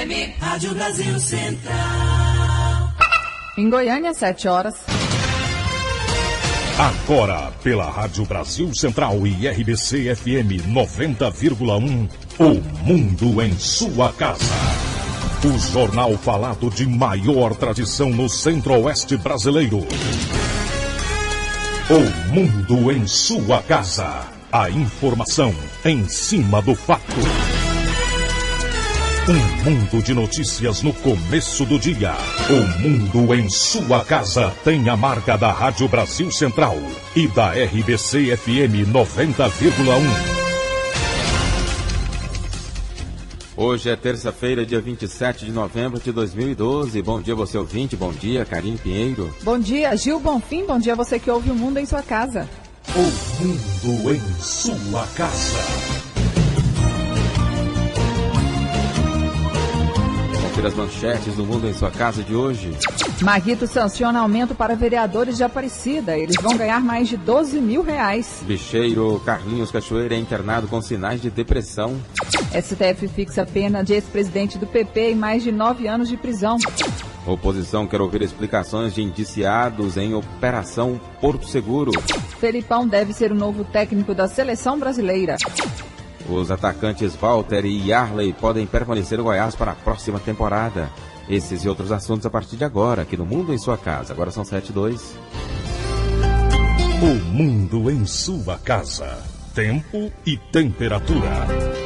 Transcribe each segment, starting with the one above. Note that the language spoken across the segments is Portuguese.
FM, Rádio Brasil Central. Em Goiânia, 7 horas. Agora, pela Rádio Brasil Central e RBC FM 90,1, O Mundo em Sua Casa. O jornal falado de maior tradição no Centro-Oeste brasileiro. O Mundo em Sua Casa. A informação em cima do fato. Um mundo de notícias no começo do dia. O Mundo em Sua Casa tem a marca da Rádio Brasil Central e da RBC FM 90,1. Hoje é terça-feira, dia 27 de novembro de 2012. Bom dia, você ouvinte. Bom dia, Karine Pinheiro. Bom dia, Gil Bonfim. Bom dia, você que ouve o Mundo em Sua Casa. O Mundo em Sua Casa. Confira as manchetes do Mundo em Sua Casa de hoje. Maguito sanciona aumento para vereadores de Aparecida. Eles vão ganhar mais de R$12 mil. Bicheiro Carlinhos Cachoeira é internado com sinais de depressão. STF fixa pena de ex-presidente do PP e mais de 9 anos de prisão. Oposição quer ouvir explicações de indiciados em Operação Porto Seguro. Felipão deve ser o novo técnico da seleção brasileira. Os atacantes Walter e Yarley podem permanecer no Goiás para a próxima temporada. Esses e outros assuntos a partir de agora, aqui no Mundo em Sua Casa. Agora são 7h02. O Mundo em Sua Casa. Tempo e temperatura.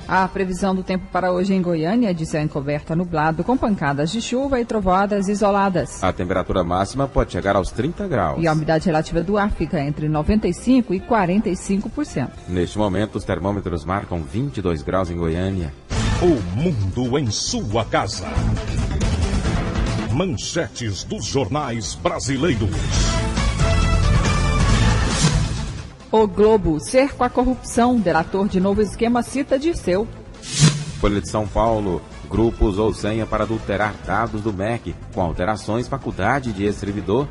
A previsão do tempo para hoje em Goiânia é de céu encoberto a nublado, com pancadas de chuva e trovoadas isoladas. A temperatura máxima pode chegar aos 30 graus. E a umidade relativa do ar fica entre 95% e 45%. Neste momento, os termômetros marcam 22 graus em Goiânia. O Mundo em Sua Casa. Manchetes dos jornais brasileiros. O Globo, cerco à corrupção, delator de novo esquema cita Dirceu. Folha de São Paulo, grupo usou senha para adulterar dados do MEC. Com alterações, faculdade de ex-servidor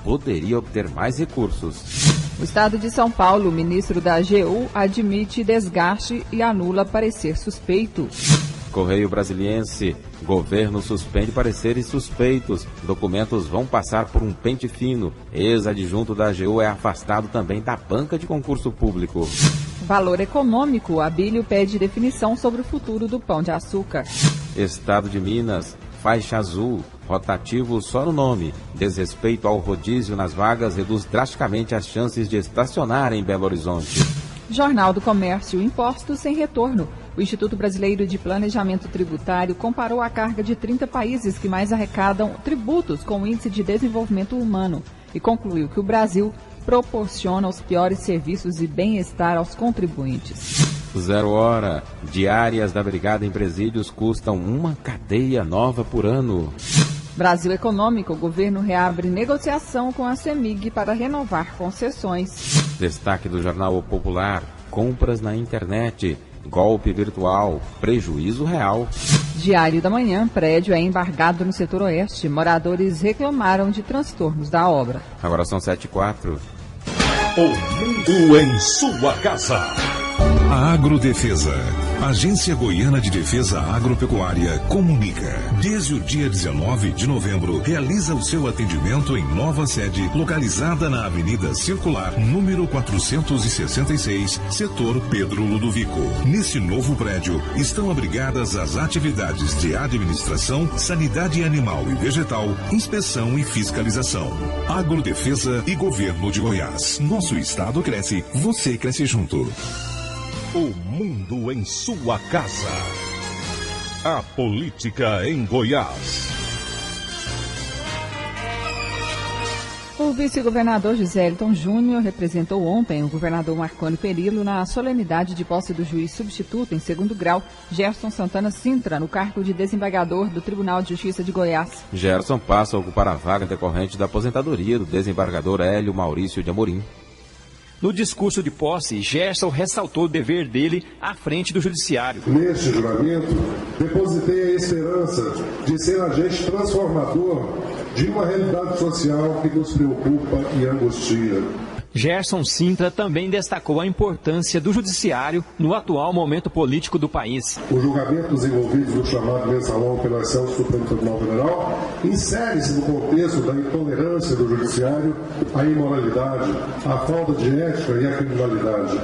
poderia obter mais recursos. O Estado de São Paulo, o ministro da AGU admite desgaste e anula parecer suspeito. Correio Brasiliense, governo suspende pareceres suspeitos. Documentos vão passar por um pente fino. Ex-adjunto da AGU é afastado também da banca de concurso público. Valor econômico, Abílio pede definição sobre o futuro do pão de açúcar. Estado de Minas, faixa azul, rotativo só no nome. Desrespeito ao rodízio nas vagas reduz drasticamente as chances de estacionar em Belo Horizonte. Jornal do Comércio, impostos sem retorno. O Instituto Brasileiro de Planejamento Tributário comparou a carga de 30 países que mais arrecadam tributos com o Índice de Desenvolvimento Humano e concluiu que o Brasil proporciona os piores serviços e bem-estar aos contribuintes. 0 hora. Diárias da Brigada em presídios custam uma cadeia nova por ano. Brasil Econômico, o governo reabre negociação com a CEMIG para renovar concessões. Destaque do Jornal O Popular, compras na internet, golpe virtual, prejuízo real. Diário da Manhã, prédio é embargado no setor oeste. Moradores reclamaram de transtornos da obra. Agora são 7h04. O Mundo em Sua Casa. A Agrodefesa, Agência Goiana de Defesa Agropecuária, comunica. Desde o dia 19 de novembro, realiza o seu atendimento em nova sede, localizada na Avenida Circular, número 466, setor Pedro Ludovico. Nesse novo prédio, estão abrigadas as atividades de administração, sanidade animal e vegetal, inspeção e fiscalização. Agrodefesa e Governo de Goiás. Nosso estado cresce, você cresce junto. O Mundo em Sua Casa. A política em Goiás. O vice-governador José Elton Júnior representou ontem o governador Marconi Perillo na solenidade de posse do juiz substituto em segundo grau, Gerson Santana Sintra, no cargo de desembargador do Tribunal de Justiça de Goiás. Gerson passa a ocupar a vaga decorrente da aposentadoria do desembargador Hélio Maurício de Amorim. No discurso de posse, Gerson ressaltou o dever dele à frente do judiciário. Neste juramento, depositei a esperança de ser agente transformador de uma realidade social que nos preocupa e angustia. Gerson Sintra também destacou a importância do judiciário no atual momento político do país. Os julgamentos envolvidos no chamado mensalão da Operação Supremo Tribunal Federal insere-se no contexto da intolerância do judiciário à imoralidade, à falta de ética e à criminalidade.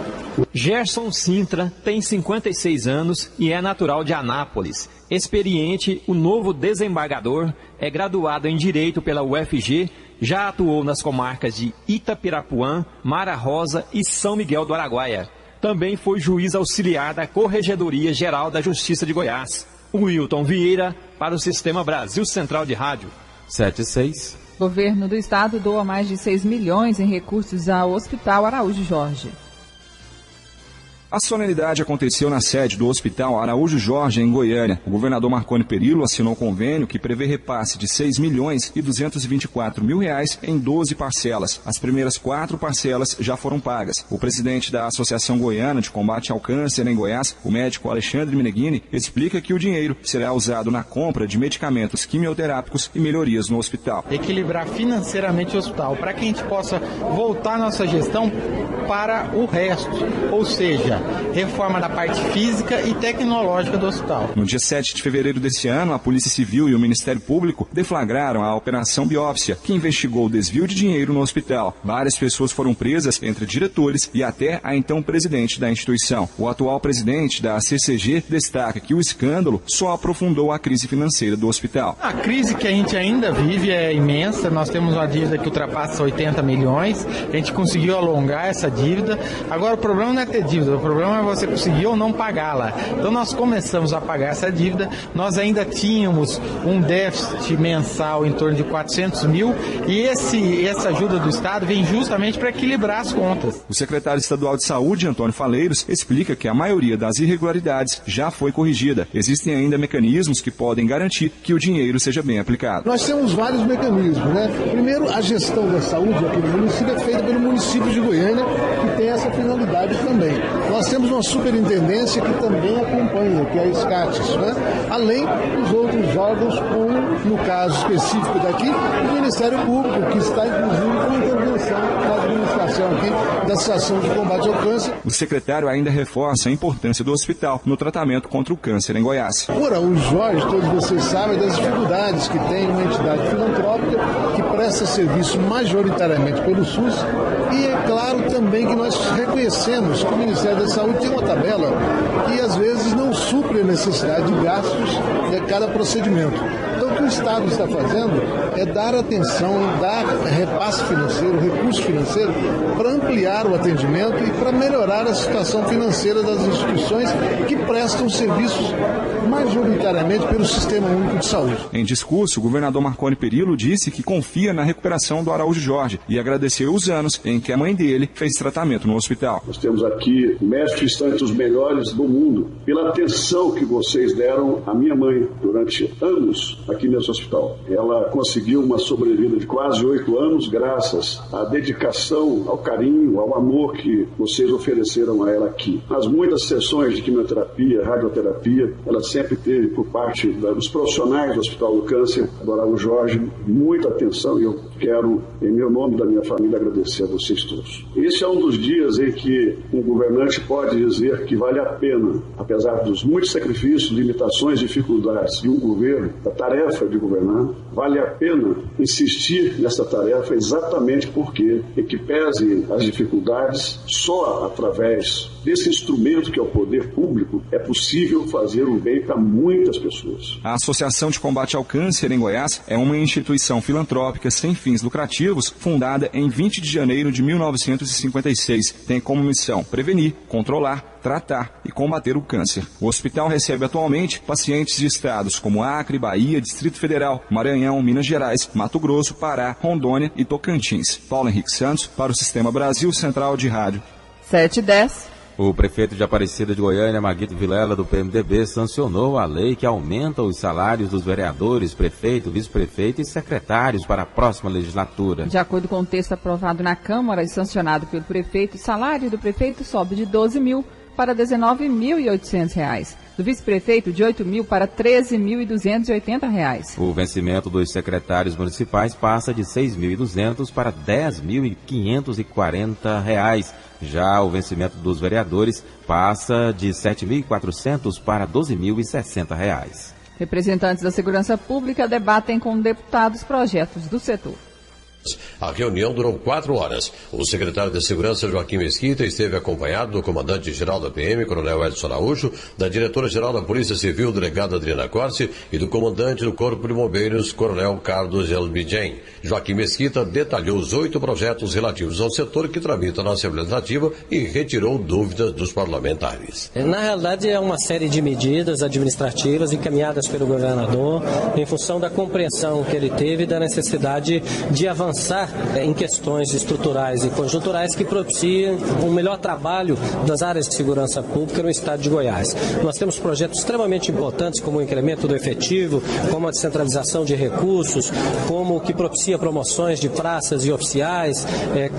Gerson Sintra tem 56 anos e é natural de Anápolis. Experiente, o novo desembargador é graduado em Direito pela UFG, já atuou nas comarcas de Itapirapuã, Mara Rosa e São Miguel do Araguaia. Também foi juiz auxiliar da Corregedoria Geral da Justiça de Goiás. Wilton Vieira, para o Sistema Brasil Central de Rádio. 7-6. O governo do estado doa mais de 6 milhões em recursos ao Hospital Araújo Jorge. A solenidade aconteceu na sede do Hospital Araújo Jorge, em Goiânia. O governador Marconi Perillo assinou um convênio que prevê repasse de R$ 6.224.000 em 12 parcelas. As primeiras 4 parcelas já foram pagas. O presidente da Associação Goiana de Combate ao Câncer em Goiás, o médico Alexandre Meneghini, explica que o dinheiro será usado na compra de medicamentos quimioterápicos e melhorias no hospital. Equilibrar financeiramente o hospital, para que a gente possa voltar nossa gestão para o resto, ou seja, reforma da parte física e tecnológica do hospital. No dia 7 de fevereiro desse ano, a Polícia Civil e o Ministério Público deflagraram a Operação Biópsia, que investigou o desvio de dinheiro no hospital. Várias pessoas foram presas, entre diretores e até a então presidente da instituição. O atual presidente da CCG destaca que o escândalo só aprofundou a crise financeira do hospital. A crise que a gente ainda vive é imensa. Nós temos uma dívida que ultrapassa 80 milhões. A gente conseguiu alongar essa dívida. Agora, o problema não é ter dívida, o problema é você conseguir ou não pagá-la. Então nós começamos a pagar essa dívida, nós ainda tínhamos um déficit mensal em torno de 400 mil e essa ajuda do Estado vem justamente para equilibrar as contas. O secretário estadual de Saúde, Antônio Faleiros, explica que a maioria das irregularidades já foi corrigida. Existem ainda mecanismos que podem garantir que o dinheiro seja bem aplicado. Nós temos vários mecanismos, né? Primeiro, a gestão da saúde aqui no município é feita pelo município de Goiânia, que tem essa finalidade também. Nós temos uma superintendência que também acompanha, que é a SCATES, né? Além dos outros órgãos, como no caso específico daqui, o Ministério Público, que está inclusive com intervenção da administração aqui da Associação de Combate ao Câncer. O secretário ainda reforça a importância do hospital no tratamento contra o câncer em Goiás. O Araújo Jorge, todos vocês sabem das dificuldades que tem uma entidade filantrópica que presta serviço majoritariamente pelo SUS e é claro também que nós reconhecemos que o Ministério da Saúde tem uma tabela que às vezes não supre a necessidade de gastos de cada procedimento. Então o que o Estado está fazendo é dar atenção, dar repasse financeiro, recurso financeiro para ampliar o atendimento e para melhorar a situação financeira das instituições que prestam serviços majoritariamente pelo Sistema Único de Saúde. Em discurso, o governador Marconi Perillo disse que confia na recuperação do Araújo Jorge e agradeceu os anos em que a mãe dele fez tratamento no hospital. Nós temos aqui médicos que estão entre os melhores do mundo pela atenção que vocês deram à minha mãe durante anos aqui nesse hospital. Ela conseguiu uma sobrevida de quase 8 anos graças à dedicação, ao carinho, ao amor que vocês ofereceram a ela aqui. Nas muitas sessões de quimioterapia, radioterapia, ela sempre teve por parte dos profissionais do Hospital do Câncer, do Araújo Jorge, muita atenção e eu quero, em meu nome e da minha família, agradecer a vocês todos. Esse é um dos dias em que um governante pode dizer que vale a pena, apesar dos muitos sacrifícios, limitações, dificuldades de um governo, da tarefa de governar, vale a pena insistir nessa tarefa exatamente porque, em que pese as dificuldades, só através desse instrumento que é o poder público é possível fazer um bem para muitas pessoas. A Associação de Combate ao Câncer em Goiás é uma instituição filantrópica sem fins lucrativos, fundada em 20 de janeiro de 1956. Tem como missão prevenir, controlar, tratar e combater o câncer. O hospital recebe atualmente pacientes de estados como Acre, Bahia, Distrito Federal, Maranhão, Minas Gerais, Mato Grosso, Pará, Rondônia e Tocantins. Paulo Henrique Santos, para o Sistema Brasil Central de Rádio. 7:10. O prefeito de Aparecida de Goiânia, Maguito Vilela, do PMDB, sancionou a lei que aumenta os salários dos vereadores, prefeito, vice-prefeito e secretários para a próxima legislatura. De acordo com o texto aprovado na Câmara e sancionado pelo prefeito, o salário do prefeito sobe de 12 mil para R$ 19.800. Do vice-prefeito, de R$ 8.000 para R$ 13.280. O vencimento dos secretários municipais passa de R$ 6.200 para R$ 10.540. Já o vencimento dos vereadores passa de R$ 7.400 para R$ 12.060. Representantes da segurança pública debatem com deputados projetos do setor. A reunião durou 4 horas. O secretário de Segurança, Joaquim Mesquita, esteve acompanhado do comandante-geral da PM, coronel Edson Araújo, da diretora-geral da Polícia Civil, delegada Adriana Corsi, e do comandante do Corpo de Bombeiros, coronel Carlos Elbidjen. Joaquim Mesquita detalhou os 8 projetos relativos ao setor que tramita na Assembleia Legislativa e retirou dúvidas dos parlamentares. Na realidade, é uma série de medidas administrativas encaminhadas pelo governador em função da compreensão que ele teve da necessidade de avançar em questões estruturais e conjunturais que propiciem um melhor trabalho das áreas de segurança pública no estado de Goiás. Nós temos projetos extremamente importantes, como o incremento do efetivo, como a descentralização de recursos, como o que propicia promoções de praças e oficiais,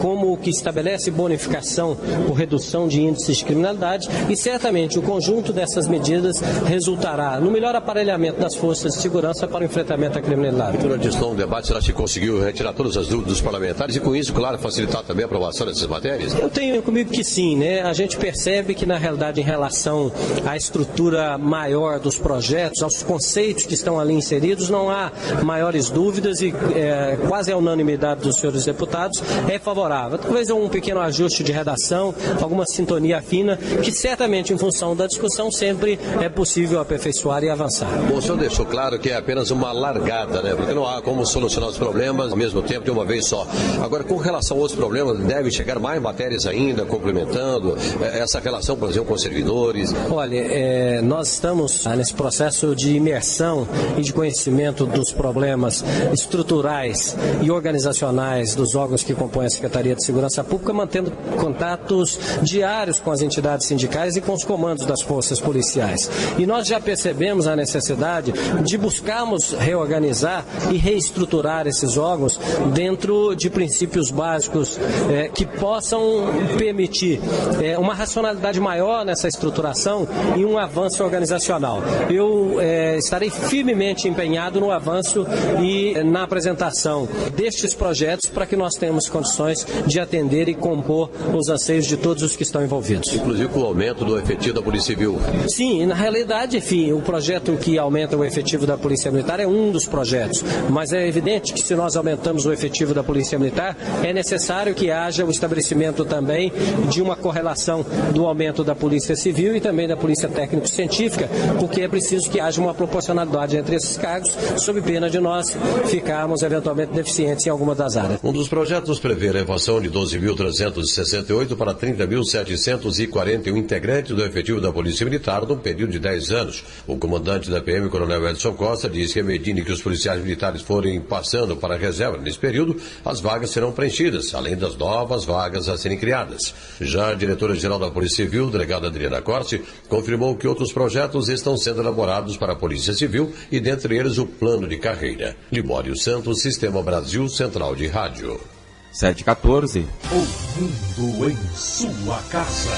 como o que estabelece bonificação por redução de índices de criminalidade, e certamente o conjunto dessas medidas resultará no melhor aparelhamento das forças de segurança para o enfrentamento à criminalidade. Durante esse longo debate, será que conseguiu retirar todas as dúvidas dos parlamentares e, com isso, claro, facilitar também a aprovação dessas matérias? Eu tenho comigo que sim, né? A gente percebe que, na realidade, em relação à estrutura maior dos projetos, aos conceitos que estão ali inseridos, não há maiores dúvidas e quase a unanimidade dos senhores deputados é favorável. Talvez um pequeno ajuste de redação, alguma sintonia fina, que certamente, em função da discussão, sempre é possível aperfeiçoar e avançar. O senhor deixou claro que é apenas uma largada, né? Porque não há como solucionar os problemas ao mesmo tempo de uma vez só. Agora, com relação a outros problemas, deve chegar mais matérias ainda, complementando essa relação, por exemplo, com os servidores? Olha, nós estamos nesse processo de imersão e de conhecimento dos problemas estruturais e organizacionais dos órgãos que compõem a Secretaria de Segurança Pública, mantendo contatos diários com as entidades sindicais e com os comandos das forças policiais. E nós já percebemos a necessidade de buscarmos reorganizar e reestruturar esses órgãos dentro de princípios básicos que possam permitir uma racionalidade maior nessa estruturação e um avanço organizacional. Eu estarei firmemente empenhado no avanço e na apresentação destes projetos para que nós tenhamos condições de atender e compor os anseios de todos os que estão envolvidos. Inclusive com o aumento do efetivo da Polícia Civil. Sim, na realidade, enfim, o projeto que aumenta o efetivo da Polícia Militar é um dos projetos, mas é evidente que se nós aumentamos o efetivo da Polícia Militar, é necessário que haja o estabelecimento também de uma correlação do aumento da Polícia Civil e também da Polícia Técnico-Científica, porque é preciso que haja uma proporcionalidade entre esses cargos, sob pena de nós ficarmos eventualmente deficientes em alguma das áreas. Um dos projetos prevê a elevação de 12.368 para 30.741 integrantes do efetivo da Polícia Militar num período de 10 anos. O comandante da PM, coronel Edson Costa, diz que à medida que os policiais militares forem passando para a reserva nesse período, as vagas serão preenchidas, além das novas vagas a serem criadas. Já a diretora-geral da Polícia Civil, delegada Adriana Corsi, confirmou que outros projetos estão sendo elaborados para a Polícia Civil e, dentre eles, o plano de carreira. Libório Santos, Sistema Brasil Central de Rádio. 7h14. O mundo em sua casa.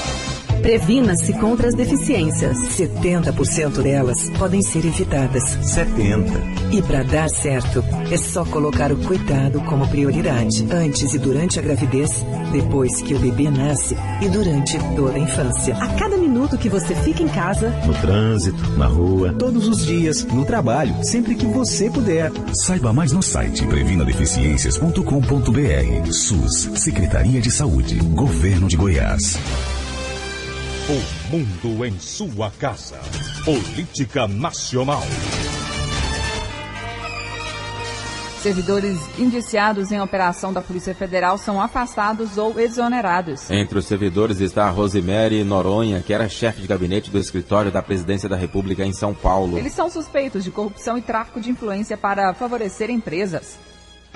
Previna-se contra as deficiências. 70% delas podem ser evitadas. 70%. E para dar certo, é só colocar o cuidado como prioridade. Antes e durante a gravidez, depois que o bebê nasce e durante toda a infância. A cada minuto que você fica em casa, no trânsito, na rua, todos os dias, no trabalho, sempre que você puder. Saiba mais no site previnadeficiências.com.br. SUS, Secretaria de Saúde, Governo de Goiás. O mundo em sua casa. Política Nacional. Servidores indiciados em operação da Polícia Federal são afastados ou exonerados. Entre os servidores está a Rosemary Noronha, que era chefe de gabinete do escritório da Presidência da República em São Paulo. Eles são suspeitos de corrupção e tráfico de influência para favorecer empresas.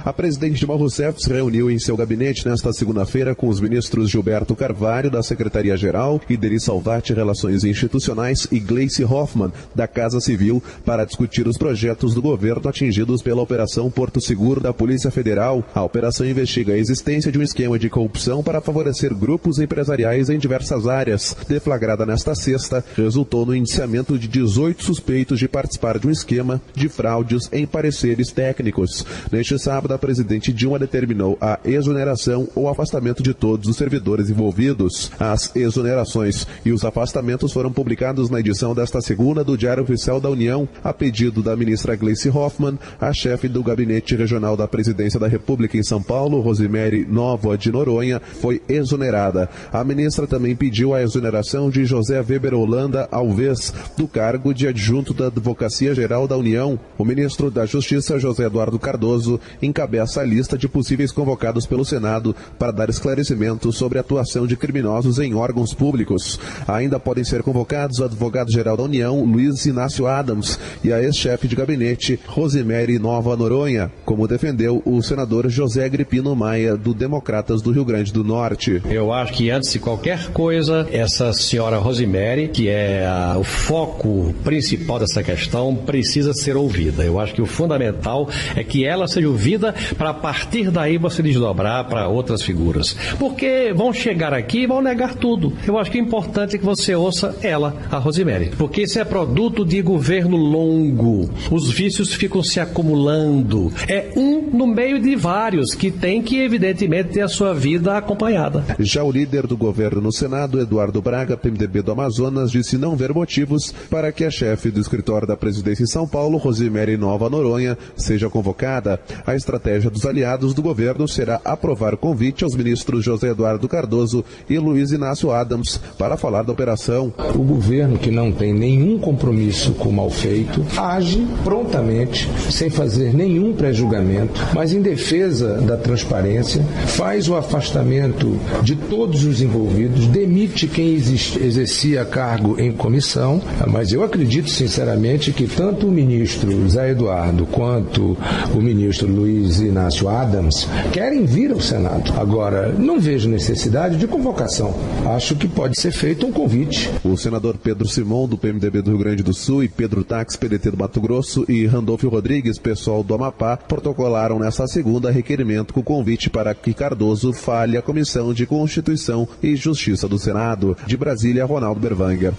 A presidente Dilma Rousseff se reuniu em seu gabinete nesta segunda-feira com os ministros Gilberto Carvalho, da Secretaria-Geral, e Ideri Salvati, Relações Institucionais, e Gleice Hoffmann, da Casa Civil, para discutir os projetos do governo atingidos pela Operação Porto Seguro da Polícia Federal. A operação investiga a existência de um esquema de corrupção para favorecer grupos empresariais em diversas áreas. Deflagrada nesta sexta, resultou no indiciamento de 18 suspeitos de participar de um esquema de fraudes em pareceres técnicos. Neste sábado, a presidente Dilma determinou a exoneração ou afastamento de todos os servidores envolvidos. As exonerações e os afastamentos foram publicados na edição desta segunda do Diário Oficial da União, a pedido da ministra Gleice Hoffmann. A chefe do Gabinete Regional da Presidência da República em São Paulo, Rosemary Novoa de Noronha, foi exonerada. A ministra também pediu a exoneração de José Weber Holanda Alves, do cargo de adjunto da Advocacia Geral da União. O ministro da Justiça, José Eduardo Cardoso, encabeça a lista de possíveis convocados pelo Senado para dar esclarecimentos sobre a atuação de criminosos em órgãos públicos. Ainda podem ser convocados o advogado-geral da União, Luiz Inácio Adams, e a ex-chefe de gabinete, Rosemary Novoa Noronha, como defendeu o senador José Agripino Maia, do Democratas do Rio Grande do Norte. Eu acho que antes de qualquer coisa, essa senhora Rosemary, que é o foco principal dessa questão, precisa ser ouvida. Eu acho que o fundamental é que ela seja ouvida para, a partir daí, você desdobrar para outras figuras. Porque vão chegar aqui e vão negar tudo. Eu acho que é importante que você ouça ela, a Rosemary. Porque isso é produto de governo longo. Os vícios ficam se acumulando. É um no meio de vários que tem que, evidentemente, ter a sua vida acompanhada. Já o líder do governo no Senado, Eduardo Braga, PMDB do Amazonas, disse não ver motivos para que a chefe do escritório da presidência em São Paulo, Rosemary Novoa Noronha, seja convocada. A estratégia dos aliados do governo será aprovar o convite aos ministros José Eduardo Cardoso e Luiz Inácio Adams para falar da operação. O governo, que não tem nenhum compromisso com o mal feito, age prontamente, sem fazer nenhum pré-julgamento, mas em defesa da transparência, faz o afastamento de todos os envolvidos, demite quem exercia cargo em comissão, mas eu acredito sinceramente que tanto o ministro Zé Eduardo quanto o ministro Luiz Inácio Adams querem vir ao Senado. Agora, não vejo necessidade de convocação. Acho que pode ser feito um convite. O senador Pedro Simon, do PMDB do Rio Grande do Sul, e Pedro Tax, PDT do Mato Grosso, e Randolfo Rodrigues, pessoal do Amapá, protocolaram nesta segunda requerimento com convite para que Cardoso fale à Comissão de Constituição e Justiça do Senado. De Brasília, Ronaldo Berwanger.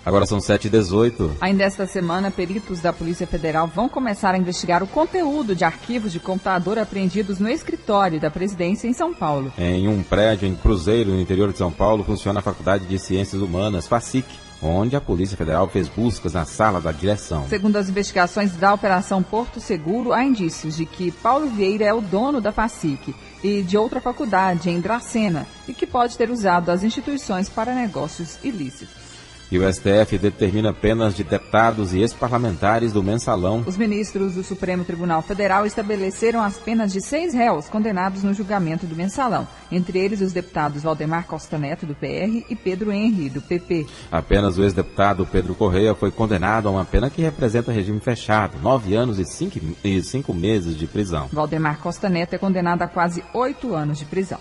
Agora são 7h18. Ainda esta semana, peritos da Polícia Federal vão começar a investigar o conteúdo de arquivos de computador apreendidos no escritório da presidência em São Paulo. Em um prédio em Cruzeiro, no interior de São Paulo, funciona a Faculdade de Ciências Humanas, FACIC, onde a Polícia Federal fez buscas na sala da direção. Segundo as investigações da Operação Porto Seguro, há indícios de que Paulo Vieira é o dono da FACIC e de outra faculdade em Dracena e que pode ter usado as instituições para negócios ilícitos. E o STF determina penas de deputados e ex-parlamentares do Mensalão. Os ministros do Supremo Tribunal Federal estabeleceram as penas de 6 réus condenados no julgamento do Mensalão, entre eles os deputados Valdemar Costa Neto, do PR, e Pedro Henri, do PP. Apenas o ex-deputado Pedro Correia foi condenado a uma pena que representa regime fechado, 9 anos e 5 meses de prisão. Valdemar Costa Neto é condenado a quase 8 anos de prisão.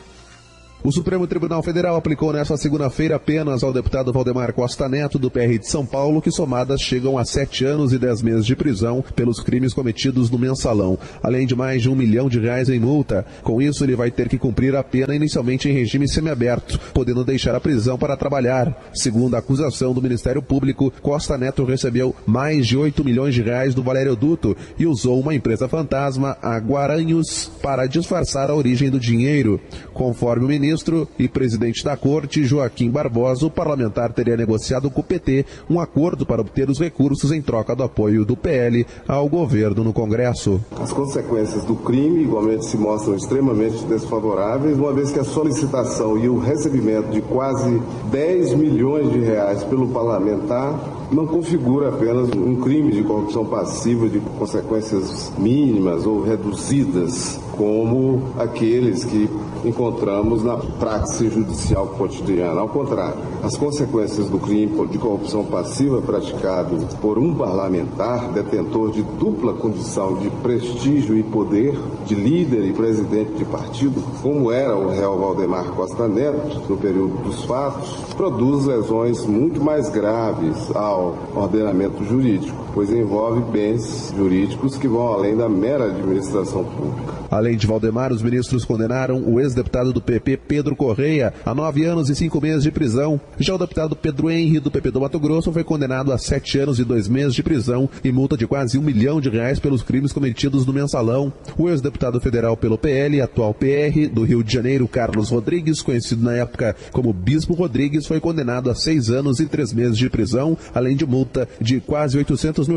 O Supremo Tribunal Federal aplicou nesta segunda-feira penas ao deputado Valdemar Costa Neto, do PR de São Paulo, que somadas chegam a 7 anos e 10 meses de prisão pelos crimes cometidos no Mensalão, além de mais de R$1 milhão em multa. Com isso, ele vai ter que cumprir a pena inicialmente em regime semiaberto, podendo deixar a prisão para trabalhar. Segundo a acusação do Ministério Público, Costa Neto recebeu mais de R$8 milhões do Valério Duto e usou uma empresa fantasma, a Guaranhos, para disfarçar a origem do dinheiro. Conforme o ministro e presidente da Corte, Joaquim Barbosa, o parlamentar teria negociado com o PT um acordo para obter os recursos em troca do apoio do PL ao governo no Congresso. As consequências do crime igualmente se mostram extremamente desfavoráveis, uma vez que a solicitação e o recebimento de quase R$10 milhões pelo parlamentar não configura apenas um crime de corrupção passiva de consequências mínimas ou reduzidas. como aqueles que encontramos na prática judicial cotidiana. Ao contrário, as consequências do crime de corrupção passiva praticado por um parlamentar detentor de dupla condição de prestígio e poder, de líder e presidente de partido, como era o réu Valdemar Costa Neto no período dos fatos, produz lesões muito mais graves ao ordenamento jurídico, pois envolve bens jurídicos que vão além da mera administração pública. Além de Valdemar, os ministros condenaram o ex-deputado do PP, Pedro Correia, a 9 anos e 5 meses de prisão. Já o deputado Pedro Henri, do PP do Mato Grosso, foi condenado a 7 anos e 2 meses de prisão e multa de quase R$1 milhão pelos crimes cometidos no Mensalão. O ex-deputado federal pelo PL, atual PR, do Rio de Janeiro, Carlos Rodrigues, conhecido na época como Bispo Rodrigues, foi condenado a 6 anos e 3 meses de prisão, além de multa de quase R$800 mil.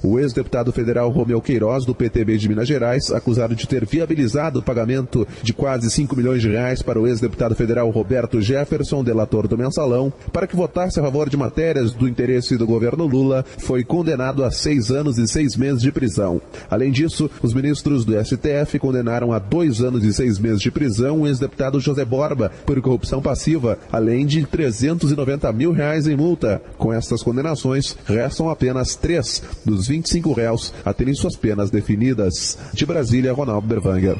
O ex-deputado federal Romeu Queiroz, do PTB de Minas Gerais, acusado de ter viabilizado o pagamento de quase R$5 milhões para o ex-deputado federal Roberto Jefferson, delator do Mensalão, para que votasse a favor de matérias do interesse do governo Lula, foi condenado a 6 anos e 6 meses de prisão. Além disso, os ministros do STF condenaram a 2 anos e 6 meses de prisão o ex-deputado José Borba por corrupção passiva, além de R$390 mil em multa. Com estas condenações, restam apenas 3 dos 25 réus a terem suas penas definidas. De Brasília, Ronaldo Berwanger.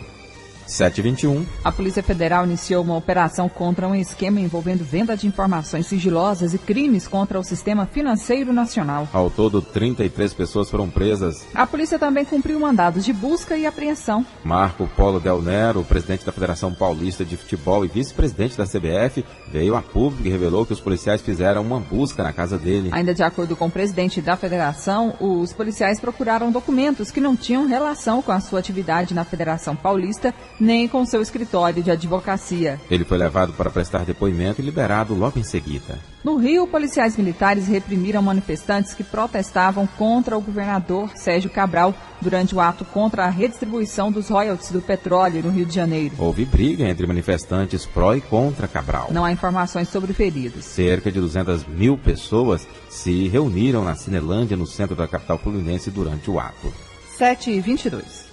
7h21. A Polícia Federal iniciou uma operação contra um esquema envolvendo venda de informações sigilosas e crimes contra o sistema financeiro nacional. Ao todo, 33 pessoas foram presas. A polícia também cumpriu mandados de busca e apreensão. Marco Polo Del Nero, presidente da Federação Paulista de Futebol e vice-presidente da CBF, veio a público e revelou que os policiais fizeram uma busca na casa dele. Ainda de acordo com o presidente da federação, os policiais procuraram documentos que não tinham relação com a sua atividade na Federação Paulista, nem com seu escritório de advocacia. Ele foi levado para prestar depoimento e liberado logo em seguida. No Rio, policiais militares reprimiram manifestantes que protestavam contra o governador Sérgio Cabral durante o ato contra a redistribuição dos royalties do petróleo no Rio de Janeiro. Houve briga entre manifestantes pró e contra Cabral. Não há informações sobre feridos. Cerca de 200 mil pessoas se reuniram na Cinelândia, no centro da capital fluminense, durante o ato. 7h22.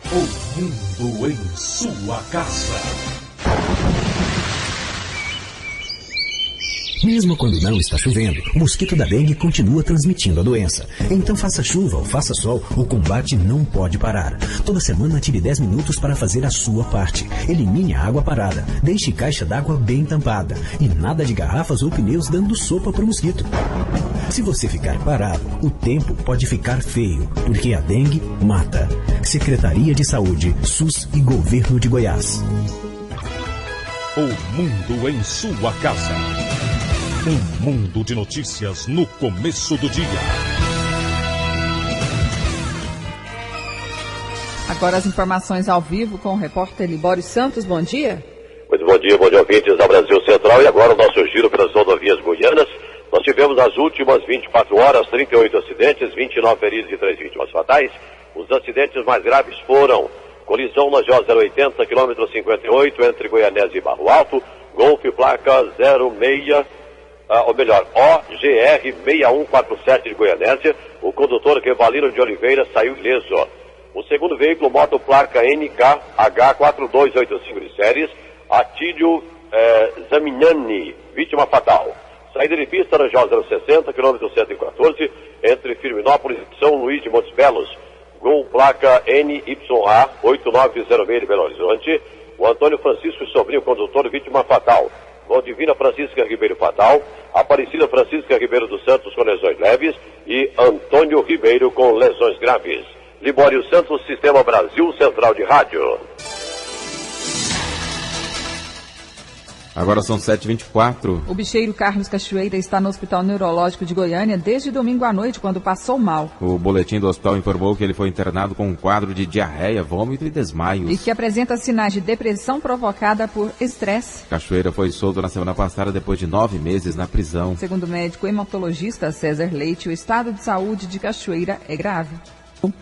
O mundo em sua casa. Mesmo quando não está chovendo, o mosquito da dengue continua transmitindo a doença. Então faça chuva ou faça sol, o combate não pode parar. Toda semana tire 10 minutos para fazer a sua parte. Elimine a água parada, deixe caixa d'água bem tampada e nada de garrafas ou pneus dando sopa para o mosquito. Se você ficar parado, o tempo pode ficar feio, porque a dengue mata. Secretaria de Saúde, SUS e Governo de Goiás. O mundo em sua casa. Um mundo de notícias no começo do dia. Agora as informações ao vivo com o repórter Libório Santos. Bom dia. Muito bom dia ouvintes da Brasil Central. E agora o nosso giro pelas rodovias goianas. Nós tivemos nas últimas 24 horas 38 acidentes, 29 feridos e 3 vítimas fatais. Os acidentes mais graves foram colisão na J080, quilômetro 58, entre Goianésia e Barro Alto, Golf placa 06... OGR 6147 de Goianésia. O condutor Revalino de Oliveira saiu ileso. O segundo veículo, moto placa NKH4285 de séries, Atílio Zamignani, vítima fatal. Saída de pista na J060, quilômetro 114, entre Firminópolis e São Luís de Montes Belos. Gol placa NYA 8906 de Belo Horizonte. O Antônio Francisco Sobrinho, condutor, vítima fatal. Valdivina Francisca Ribeiro fatal, Aparecida Francisca Ribeiro dos Santos com lesões leves e Antônio Ribeiro com lesões graves. Libório Santos, Sistema Brasil Central de Rádio. Agora são 7h24. O bicheiro Carlos Cachoeira está no Hospital Neurológico de Goiânia desde domingo à noite, quando passou mal. O boletim do hospital informou que ele foi internado com um quadro de diarreia, vômito e desmaios. E que apresenta sinais de depressão provocada por estresse. Cachoeira foi solto na semana passada depois de 9 meses na prisão. Segundo o médico hematologista César Leite, o estado de saúde de Cachoeira é grave.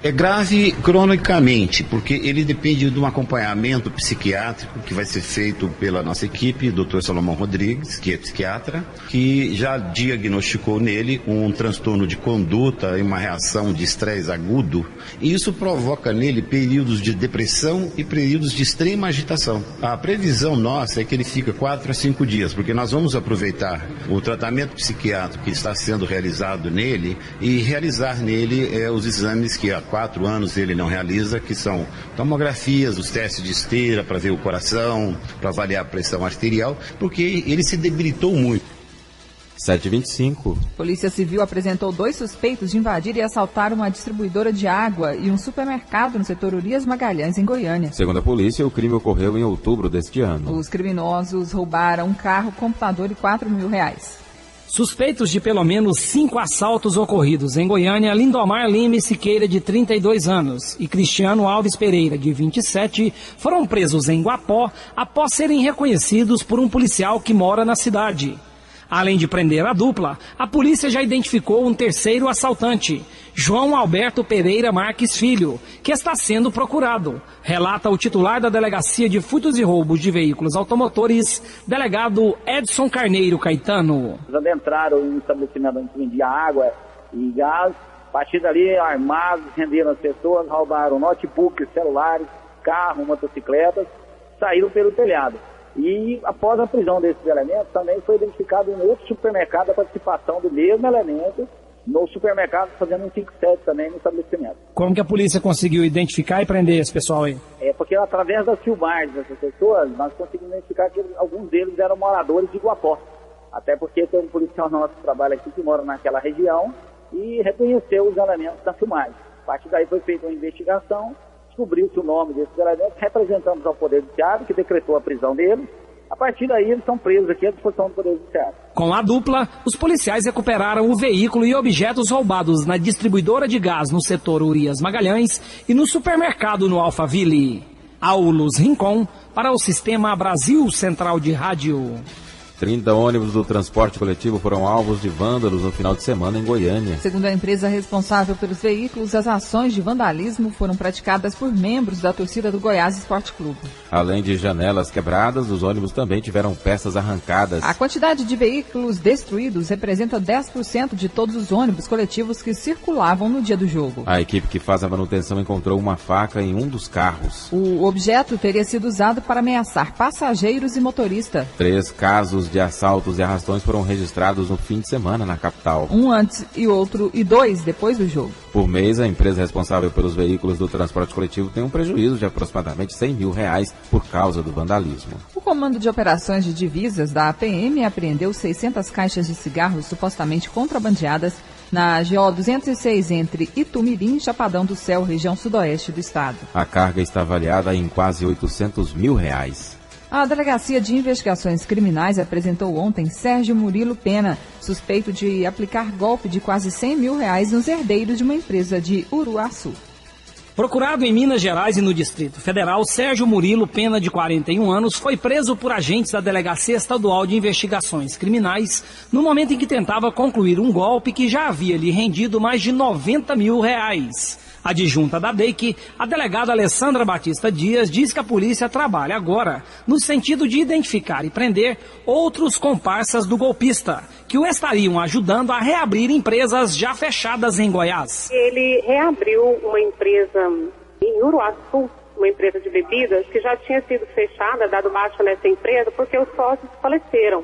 É grave cronicamente, porque ele depende de um acompanhamento psiquiátrico que vai ser feito pela nossa equipe, Dr. Salomão Rodrigues, que é psiquiatra, que já diagnosticou nele um transtorno de conduta e uma reação de estresse agudo, e isso provoca nele períodos de depressão e períodos de extrema agitação. A previsão nossa é que ele fica 4 a 5 dias, porque nós vamos aproveitar o tratamento psiquiátrico que está sendo realizado nele e realizar nele os exames que há 4 anos ele não realiza, que são tomografias, os testes de esteira para ver o coração, para avaliar a pressão arterial, porque ele se debilitou muito. 7h25. Polícia Civil apresentou 2 suspeitos de invadir e assaltar uma distribuidora de água e um supermercado no setor Urias Magalhães, em Goiânia. Segundo a polícia, o crime ocorreu em outubro deste ano. Os criminosos roubaram um carro, computador e R$4 mil. Suspeitos de pelo menos 5 assaltos ocorridos em Goiânia, Lindomar Lima Siqueira, de 32 anos, e Cristiano Alves Pereira, de 27, foram presos em Guapó após serem reconhecidos por um policial que mora na cidade. Além de prender a dupla, a polícia já identificou um terceiro assaltante, João Alberto Pereira Marques Filho, que está sendo procurado, relata o titular da Delegacia de Furtos e Roubos de Veículos Automotores, delegado Edson Carneiro Caetano. Eles adentraram em um estabelecimento onde vendia água e gás, a partir dali armados, renderam as pessoas, roubaram notebooks, celulares, carro, motocicletas, saíram pelo telhado. E após a prisão desses elementos, também foi identificado um outro supermercado, a participação do mesmo elemento no supermercado, fazendo um 5-7 também no estabelecimento. Como que a polícia conseguiu identificar e prender esse pessoal aí? É porque através das filmagens dessas pessoas, nós conseguimos identificar que alguns deles eram moradores de Guapó. Até porque tem um policial nosso que trabalha aqui, que mora naquela região, e reconheceu os elementos da filmagem. A partir daí foi feita uma investigação, descobriu-se o nome desses elementos, representamos ao Poder Judiciário, que decretou a prisão deles. A partir daí, eles são presos aqui à disposição do Poder Judiciário. Com a dupla, os policiais recuperaram o veículo e objetos roubados na distribuidora de gás no setor Urias Magalhães e no supermercado no Alphaville. Aulus Rincon, para o Sistema Brasil Central de Rádio. 30 ônibus do transporte coletivo foram alvos de vândalos no final de semana em Goiânia. Segundo a empresa responsável pelos veículos, as ações de vandalismo foram praticadas por membros da torcida do Goiás Esporte Clube. Além de janelas quebradas, os ônibus também tiveram peças arrancadas. A quantidade de veículos destruídos representa 10% de todos os ônibus coletivos que circulavam no dia do jogo. A equipe que faz a manutenção encontrou uma faca em um dos carros. O objeto teria sido usado para ameaçar passageiros e motorista. 3 casos de assaltos e arrastões foram registrados no fim de semana na capital. Um antes e 2 depois do jogo. Por mês, a empresa responsável pelos veículos do transporte coletivo tem um prejuízo de aproximadamente R$100 mil por causa do vandalismo. O Comando de Operações de Divisas da APM apreendeu 600 caixas de cigarros supostamente contrabandeadas na GO 206 entre Itumirim e Chapadão do Céu, região sudoeste do estado. A carga está avaliada em quase R$800 mil. A Delegacia de Investigações Criminais apresentou ontem Sérgio Murilo Pena, suspeito de aplicar golpe de quase R$100 mil nos herdeiros de uma empresa de Uruaçu. Procurado em Minas Gerais e no Distrito Federal, Sérgio Murilo Pena, de 41 anos, foi preso por agentes da Delegacia Estadual de Investigações Criminais no momento em que tentava concluir um golpe que já havia lhe rendido mais de R$90 mil. Adjunta da DEIC, a delegada Alessandra Batista Dias diz que a polícia trabalha agora no sentido de identificar e prender outros comparsas do golpista, que o estariam ajudando a reabrir empresas já fechadas em Goiás. Ele reabriu uma empresa em Uruaçu, uma empresa de bebidas, que já tinha sido fechada, dado baixa nessa empresa, porque os sócios faleceram.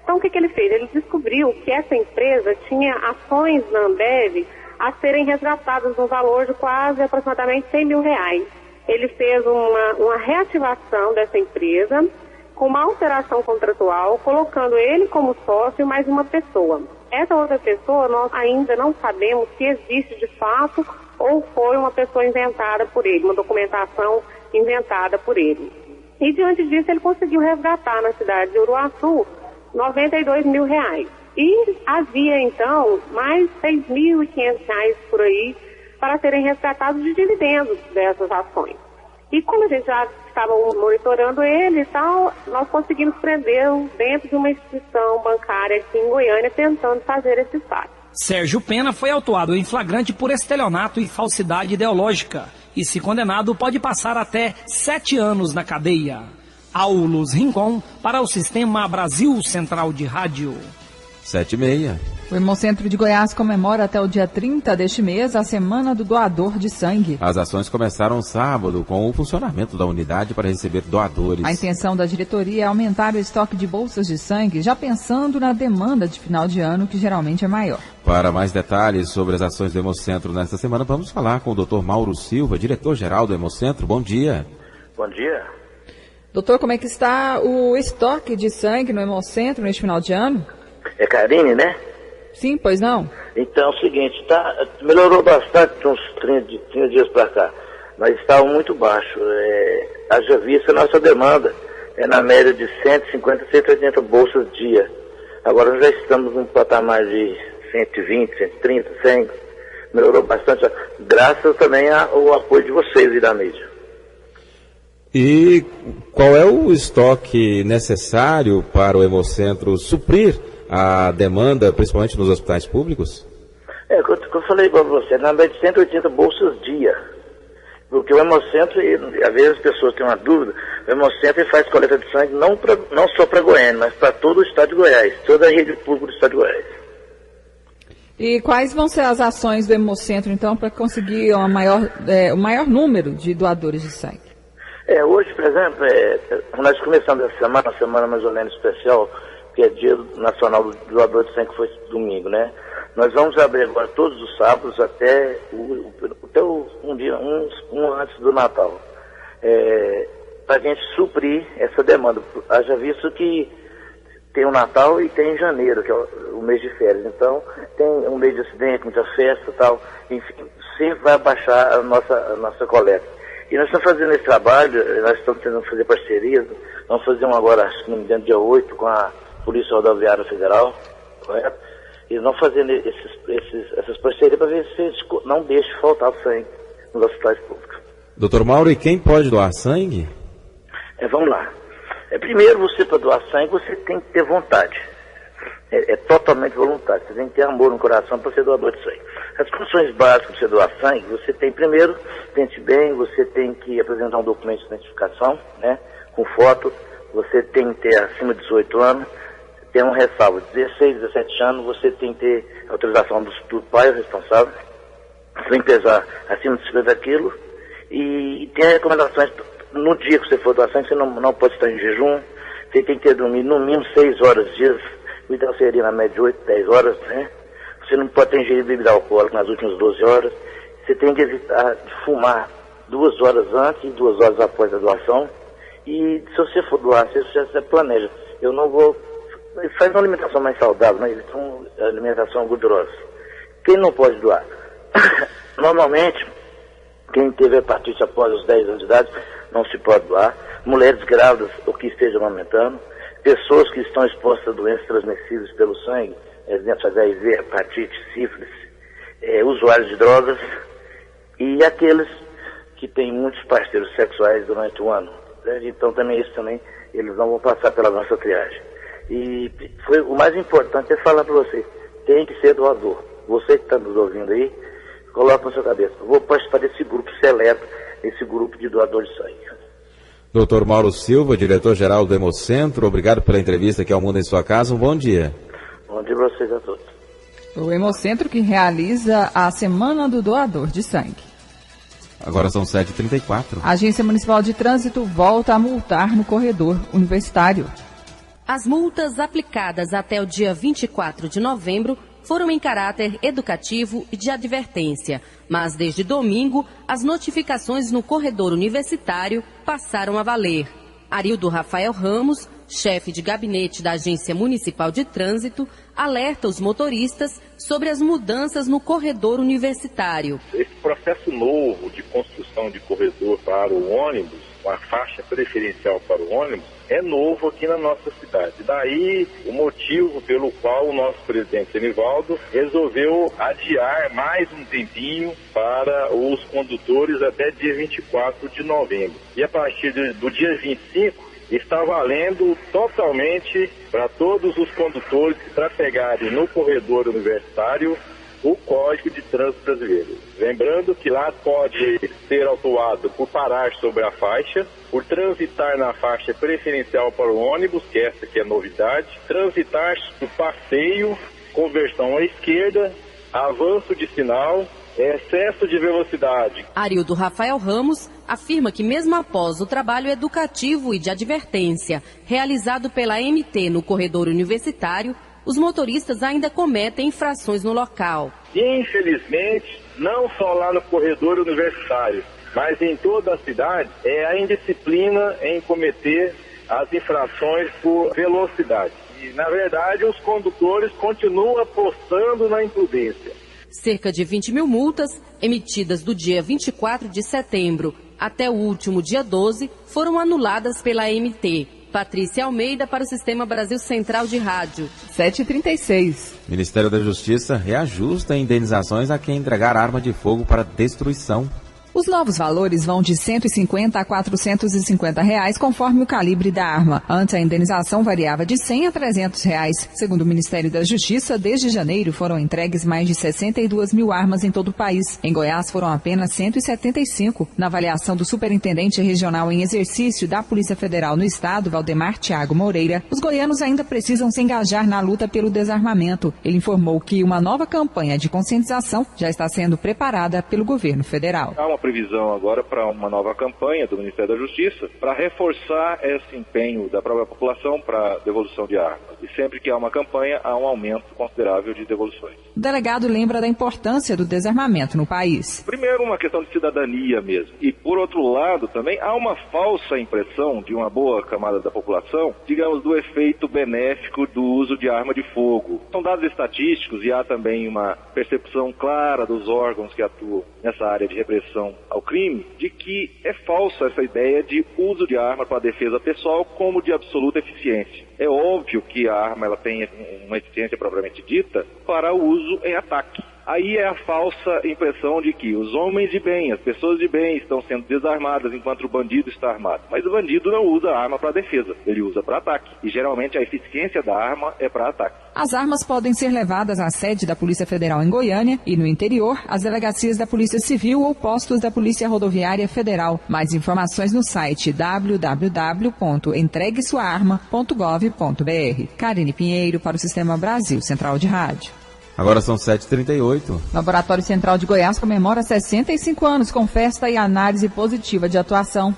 Então o que ele fez? Ele descobriu que essa empresa tinha ações na Ambev a serem resgatadas no valor de quase aproximadamente R$100 mil. Ele fez uma reativação dessa empresa com uma alteração contratual, colocando ele como sócio e mais uma pessoa. Essa outra pessoa nós ainda não sabemos se existe de fato ou foi uma pessoa inventada por ele, uma documentação inventada por ele. E diante disso ele conseguiu resgatar na cidade de Uruaçu R$92 mil. E havia, então, mais R$6.500 por aí para serem resgatados de dividendos dessas ações. E como a gente já estava monitorando ele e tal, nós conseguimos prendê-lo dentro de uma instituição bancária aqui em Goiânia, tentando fazer esse saque. Sérgio Pena foi autuado em flagrante por estelionato e falsidade ideológica e, se condenado, pode passar até 7 anos na cadeia. Aulus Rincon para o Sistema Brasil Central de Rádio. 7h30. O Hemocentro de Goiás comemora até o dia 30 deste mês a Semana do Doador de Sangue. As ações começaram sábado com o funcionamento da unidade para receber doadores. A intenção da diretoria é aumentar o estoque de bolsas de sangue, já pensando na demanda de final de ano, que geralmente é maior. Para mais detalhes sobre as ações do Hemocentro nesta semana, vamos falar com o Dr. Mauro Silva, diretor-geral do Hemocentro. Bom dia. Bom dia. Doutor, como é que está o estoque de sangue no Hemocentro neste final de ano? É Karine, né? Sim, pois não? Então é o seguinte, melhorou bastante uns 30 dias para cá, mas estava muito baixo. Haja vista a nossa demanda, é na média de 150, 180 bolsas dia. Agora nós já estamos num patamar de 120, 130, 100, melhorou bastante, graças também ao apoio de vocês e da mídia. E qual é o estoque necessário para o Hemocentro suprir a demanda, principalmente nos hospitais públicos? Eu falei para você, na média de 180 bolsas dia. Porque o Hemocentro, às vezes as pessoas têm uma dúvida, o Hemocentro faz coleta de sangue não só para Goiânia, mas para todo o estado de Goiás, toda a rede pública do estado de Goiás. E quais vão ser as ações do Hemocentro, então, para conseguir o maior número de doadores de sangue? Hoje, por exemplo, nós começamos essa semana, uma semana mais ou menos especial, que é Dia Nacional do Doador de Sangue, que foi domingo, né? Nós vamos abrir agora todos os sábados até um antes do Natal, para a gente suprir essa demanda. Haja visto que tem o Natal e tem janeiro, que é o mês de férias. Então, tem um mês de acidente, muita festa e tal, enfim, sempre vai baixar a nossa coleta. E nós estamos fazendo esse trabalho, nós estamos tentando fazer parcerias, vamos fazer um agora, acho que no dia 8, com a Polícia Rodoviária Federal, correto? E não fazendo essas parcerias para ver se não deixa faltar sangue nos hospitais públicos. Doutor Mauro, e quem pode doar sangue? Vamos lá. Primeiro, você para doar sangue, você tem que ter vontade. É totalmente voluntário. Você tem que ter amor no coração para ser doador de sangue. As condições básicas para você doar sangue, você tem primeiro, tente bem, você tem que apresentar um documento de identificação, né, com foto, você tem que ter acima de 18 anos, tem um ressalvo, 16, 17 anos, você tem que ter autorização do pai responsável, você tem que pesar acima de 50 quilos, e tem recomendações, no dia que você for doar sangue, você não pode estar em jejum, você tem que ter dormido no mínimo 6 horas dias, o ideal seria na média de 8, 10 horas, né? Você não pode ter ingerido bebida alcoólica nas últimas 12 horas, você tem que evitar de fumar 2 horas antes e 2 horas após a doação, e se você for doar, você planeja, eu não vou, faz uma alimentação mais saudável, né? Evita uma alimentação gordurosa. Quem não pode doar? Normalmente, quem teve hepatite após os 10 anos de idade, não se pode doar. Mulheres grávidas ou que estejam amamentando, pessoas que estão expostas a doenças transmissíveis pelo sangue, exemplo, HIV, hepatite, sífilis, usuários de drogas, e aqueles que têm muitos parceiros sexuais durante o ano. Então também isso também, eles não vão passar pela nossa triagem. E o mais importante é falar para você, tem que ser doador. Você que está nos ouvindo aí, coloca na sua cabeça, vou participar desse grupo seleto, esse grupo de doadores de sangue. Doutor Mauro Silva, diretor-geral do Hemocentro, obrigado pela entrevista aqui ao Mundo em Sua Casa, um bom dia. Bom dia para vocês a todos. O Hemocentro que realiza a Semana do Doador de Sangue. Agora são 7h34. A Agência Municipal de Trânsito volta a multar no corredor universitário. As multas aplicadas até o dia 24 de novembro foram em caráter educativo e de advertência, mas desde domingo, as notificações no corredor universitário passaram a valer. Arildo Rafael Ramos, chefe de gabinete da Agência Municipal de Trânsito, alerta os motoristas sobre as mudanças no corredor universitário. Esse processo novo de construção de corredor para o ônibus, uma faixa preferencial para o ônibus, é novo aqui na nossa cidade. Daí o motivo pelo qual o nosso presidente Enivaldo resolveu adiar mais um tempinho para os condutores até dia 24 de novembro. E a partir do dia 25, está valendo totalmente para todos os condutores que trafegarem no corredor universitário o Código de Trânsito Brasileiro. Lembrando que lá pode ser autuado por parar sobre a faixa, por transitar na faixa preferencial para o ônibus, que essa que é novidade, transitar no passeio, conversão à esquerda, avanço de sinal, excesso de velocidade. Arildo Rafael Ramos afirma que mesmo após o trabalho educativo e de advertência realizado pela MT no corredor universitário, os motoristas ainda cometem infrações no local. Infelizmente, não só lá no corredor universitário, mas em toda a cidade, é a indisciplina em cometer as infrações por velocidade. E, na verdade, os condutores continuam apostando na imprudência. Cerca de 20 mil multas, emitidas do dia 24 de setembro até o último dia 12, foram anuladas pela MT. Patrícia Almeida para o Sistema Brasil Central de Rádio. 7h36. Ministério da Justiça reajusta indenizações a quem entregar arma de fogo para destruição. Os novos valores vão de R$ 150 a R$ 450, conforme o calibre da arma. Antes, a indenização variava de R$ 100 a R$ 300. Segundo o Ministério da Justiça, desde janeiro foram entregues mais de 62 mil armas em todo o país. Em Goiás, foram apenas 175. Na avaliação do superintendente regional em exercício da Polícia Federal no estado, Valdemar Thiago Moreira, os goianos ainda precisam se engajar na luta pelo desarmamento. Ele informou que uma nova campanha de conscientização já está sendo preparada pelo governo federal. Há uma previsão agora para uma nova campanha do Ministério da Justiça para reforçar esse empenho da própria população para devolução de armas. E sempre que há uma campanha, há um aumento considerável de devoluções. O delegado lembra da importância do desarmamento no país. Primeiro, uma questão de cidadania mesmo. E, por outro lado, também há uma falsa impressão de uma boa camada da população, digamos, do efeito benéfico do uso de arma de fogo. São dados estatísticos e há também uma percepção clara dos órgãos que atuam nessa área de repressão ao crime, de que é falsa essa ideia de uso de arma para a defesa pessoal como de absoluta eficiência. É óbvio que a arma ela tem uma eficiência propriamente dita para o uso em ataque. Aí é a falsa impressão de que os homens de bem, as pessoas de bem estão sendo desarmadas enquanto o bandido está armado. Mas o bandido não usa a arma para defesa, ele usa para ataque. E geralmente a eficiência da arma é para ataque. As armas podem ser levadas à sede da Polícia Federal em Goiânia e no interior, às delegacias da Polícia Civil ou postos da Polícia Rodoviária Federal. Mais informações no site www.entreguesuaarma.gov.br. Karine Pinheiro para o Sistema Brasil Central de Rádio. Agora são 7h38. Laboratório Central de Goiás comemora 65 anos com festa e análise positiva de atuação.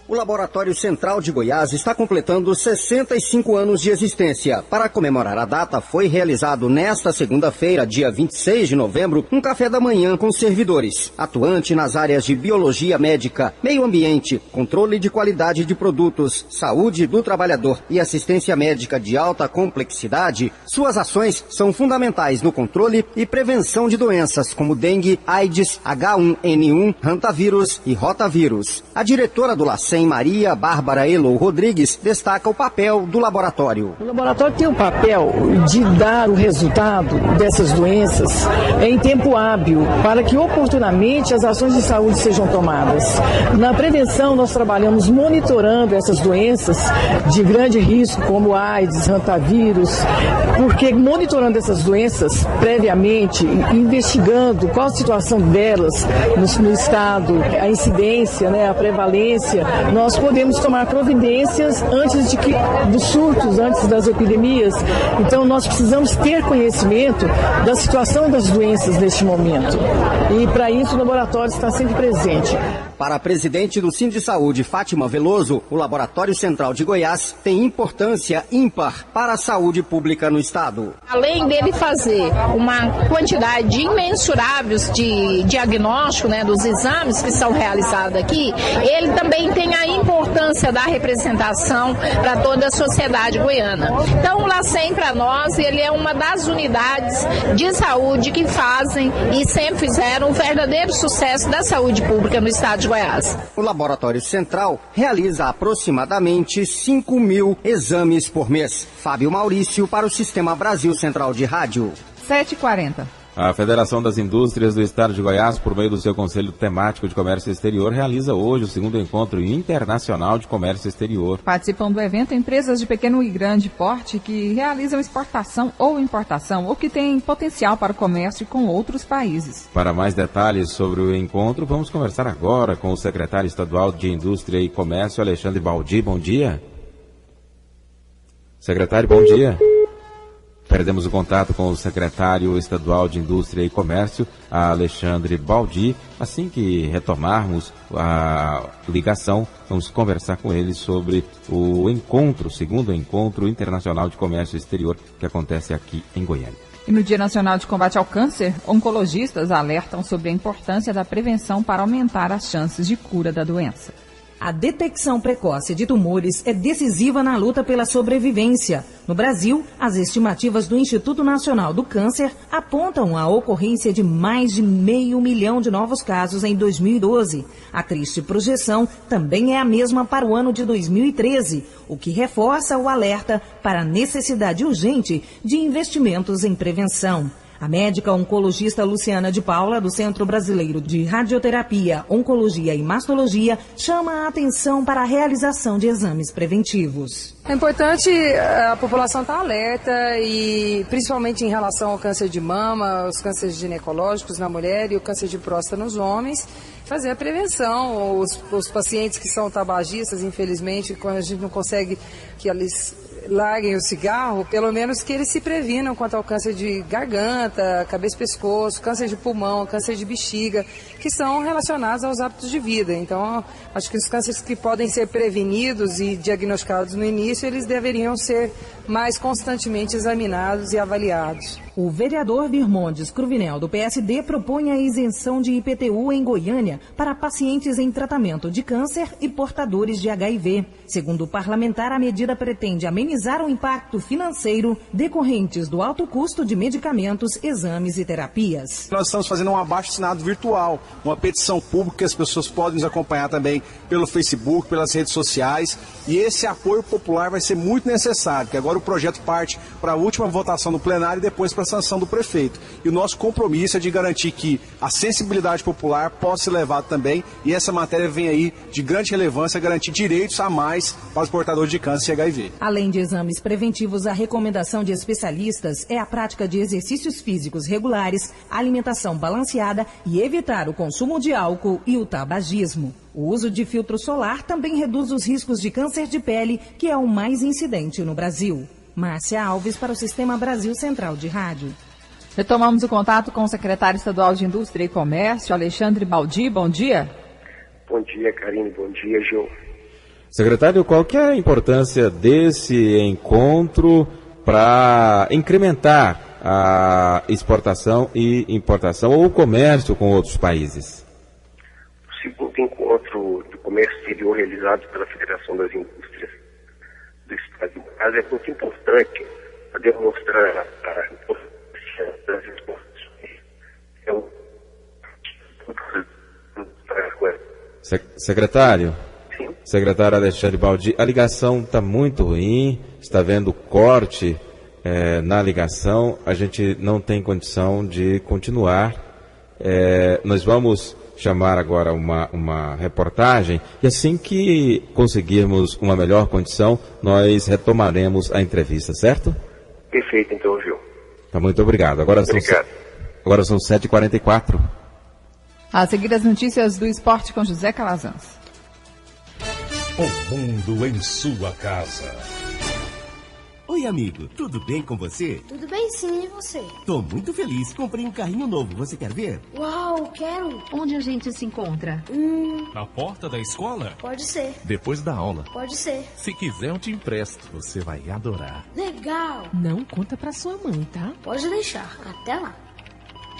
O Laboratório Central de Goiás está completando 65 anos de existência. Para comemorar a data, foi realizado nesta segunda-feira, dia 26 de novembro, um café da manhã com servidores. Atuante nas áreas de biologia médica, meio ambiente, controle de qualidade de produtos, saúde do trabalhador e assistência médica de alta complexidade, suas ações são fundamentais no controle e prevenção de doenças como dengue, AIDS, H1N1, rotavírus e rotavírus. A diretora do LACEN, Maria Bárbara Elo Rodrigues, destaca o papel do laboratório. O laboratório tem o papel de dar o resultado dessas doenças em tempo hábil, para que oportunamente as ações de saúde sejam tomadas. Na prevenção, nós trabalhamos monitorando essas doenças de grande risco, como AIDS, rotavírus, porque monitorando essas doenças previamente, investigando qual a situação delas no estado, a incidência, a prevalência, nós podemos tomar providências antes dos surtos, antes das epidemias. Então, nós precisamos ter conhecimento da situação das doenças neste momento. E, para isso, o laboratório está sempre presente. Para a presidente do Sindisaúde, Fátima Veloso, o Laboratório Central de Goiás tem importância ímpar para a saúde pública no estado. Além dele fazer uma quantidade imensurável de diagnóstico, dos exames que são realizados aqui, ele também tem a importância da representação para toda a sociedade goiana. Então, o LACEN, para nós, ele é uma das unidades de saúde que fazem e sempre fizeram um verdadeiro sucesso da saúde pública no estado de Goiás. O Laboratório Central realiza aproximadamente 5 mil exames por mês. Fábio Maurício para o Sistema Brasil Central de Rádio. 7h40. A Federação das Indústrias do Estado de Goiás, por meio do seu Conselho Temático de Comércio Exterior, realiza hoje o 2º Encontro Internacional de Comércio Exterior. Participam do evento empresas de pequeno e grande porte que realizam exportação ou importação ou que têm potencial para o comércio com outros países. Para mais detalhes sobre o encontro, vamos conversar agora com o secretário estadual de Indústria e Comércio, Alexandre Baldi. Bom dia. Secretário, bom dia. Perdemos o contato com o secretário estadual de Indústria e Comércio, Alexandre Baldi. Assim que retomarmos a ligação, vamos conversar com ele sobre o encontro, 2º Encontro Internacional de Comércio Exterior, que acontece aqui em Goiânia. E no Dia Nacional de Combate ao Câncer, oncologistas alertam sobre a importância da prevenção para aumentar as chances de cura da doença. A detecção precoce de tumores é decisiva na luta pela sobrevivência. No Brasil, as estimativas do Instituto Nacional do Câncer apontam a ocorrência de mais de 500 mil de novos casos em 2012. A triste projeção também é a mesma para o ano de 2013, o que reforça o alerta para a necessidade urgente de investimentos em prevenção. A médica oncologista Luciana de Paula, do Centro Brasileiro de Radioterapia, Oncologia e Mastologia, chama a atenção para a realização de exames preventivos. É importante a população estar alerta, e principalmente em relação ao câncer de mama, os cânceres ginecológicos na mulher e o câncer de próstata nos homens, fazer a prevenção. Os pacientes que são tabagistas, infelizmente, quando a gente não consegue que eles larguem o cigarro, pelo menos que eles se previnam quanto ao câncer de garganta, cabeça e pescoço, câncer de pulmão, câncer de bexiga, que são relacionados aos hábitos de vida. Então, acho que os cânceres que podem ser prevenidos e diagnosticados no início, eles deveriam ser mais constantemente examinados e avaliados. O vereador Virmondes Cruvinel, do PSD, propõe a isenção de IPTU em Goiânia para pacientes em tratamento de câncer e portadores de HIV. Segundo o parlamentar, a medida pretende amenizar o impacto financeiro decorrentes do alto custo de medicamentos, exames e terapias. Nós estamos fazendo um abaixo-assinado virtual, uma petição pública que as pessoas podem nos acompanhar também pelo Facebook, pelas redes sociais, e esse apoio popular vai ser muito necessário, porque agora o projeto parte para a última votação no plenário e depois para a sanção do prefeito. E o nosso compromisso é de garantir que a sensibilidade popular possa ser levada também, e essa matéria vem aí de grande relevância, garantir direitos a mais para os portadores de câncer e HIV. Além de exames preventivos, a recomendação de especialistas é a prática de exercícios físicos regulares, alimentação balanceada e evitar o consumo de álcool e o tabagismo. O uso de filtro solar também reduz os riscos de câncer de pele, que é o mais incidente no Brasil. Márcia Alves, para o Sistema Brasil Central de Rádio. Retomamos o contato com o secretário estadual de Indústria e Comércio, Alexandre Baldi. Bom dia. Bom dia, Karine. Bom dia, Gil. Secretário, qual que é a importância desse encontro para incrementar a exportação e importação ou o comércio com outros países? O segundo encontro do comércio exterior realizado pela Federação das Indústrias do Estado de Goiás é muito importante para demonstrar a importância das exportações. Secretário? Sim. Secretário Alexandre Baldi, a ligação está muito ruim, está vendo corte na ligação, a gente não tem condição de continuar. Nós vamos chamar agora uma reportagem e assim que conseguirmos uma melhor condição, nós retomaremos a entrevista, certo? Perfeito, então, Gil. Tá, muito obrigado. Agora são 7h44. A seguir as notícias do esporte com José Calazans. O mundo em sua casa. Oi, amigo, tudo bem com você? Tudo bem sim, e você? Tô muito feliz, comprei um carrinho novo, você quer ver? Uau, quero! Onde a gente se encontra? Na porta da escola? Pode ser. Depois da aula? Pode ser. Se quiser eu te empresto, você vai adorar. Legal! Não conta pra sua mãe, tá? Pode deixar, até lá.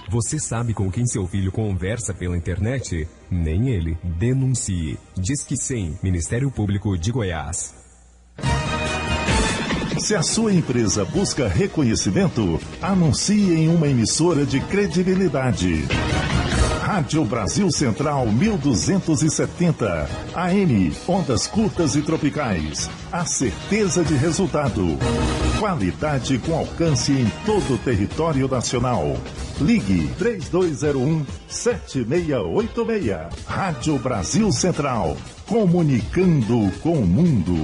Você sabe com quem seu filho conversa pela internet? Nem ele. Denuncie. Disque 100, Ministério Público de Goiás. Se a sua empresa busca reconhecimento, anuncie em uma emissora de credibilidade. Rádio Brasil Central 1270. AM, ondas curtas e tropicais. A certeza de resultado. Qualidade com alcance em todo o território nacional. Ligue 3201-7686. Rádio Brasil Central. Comunicando com o mundo.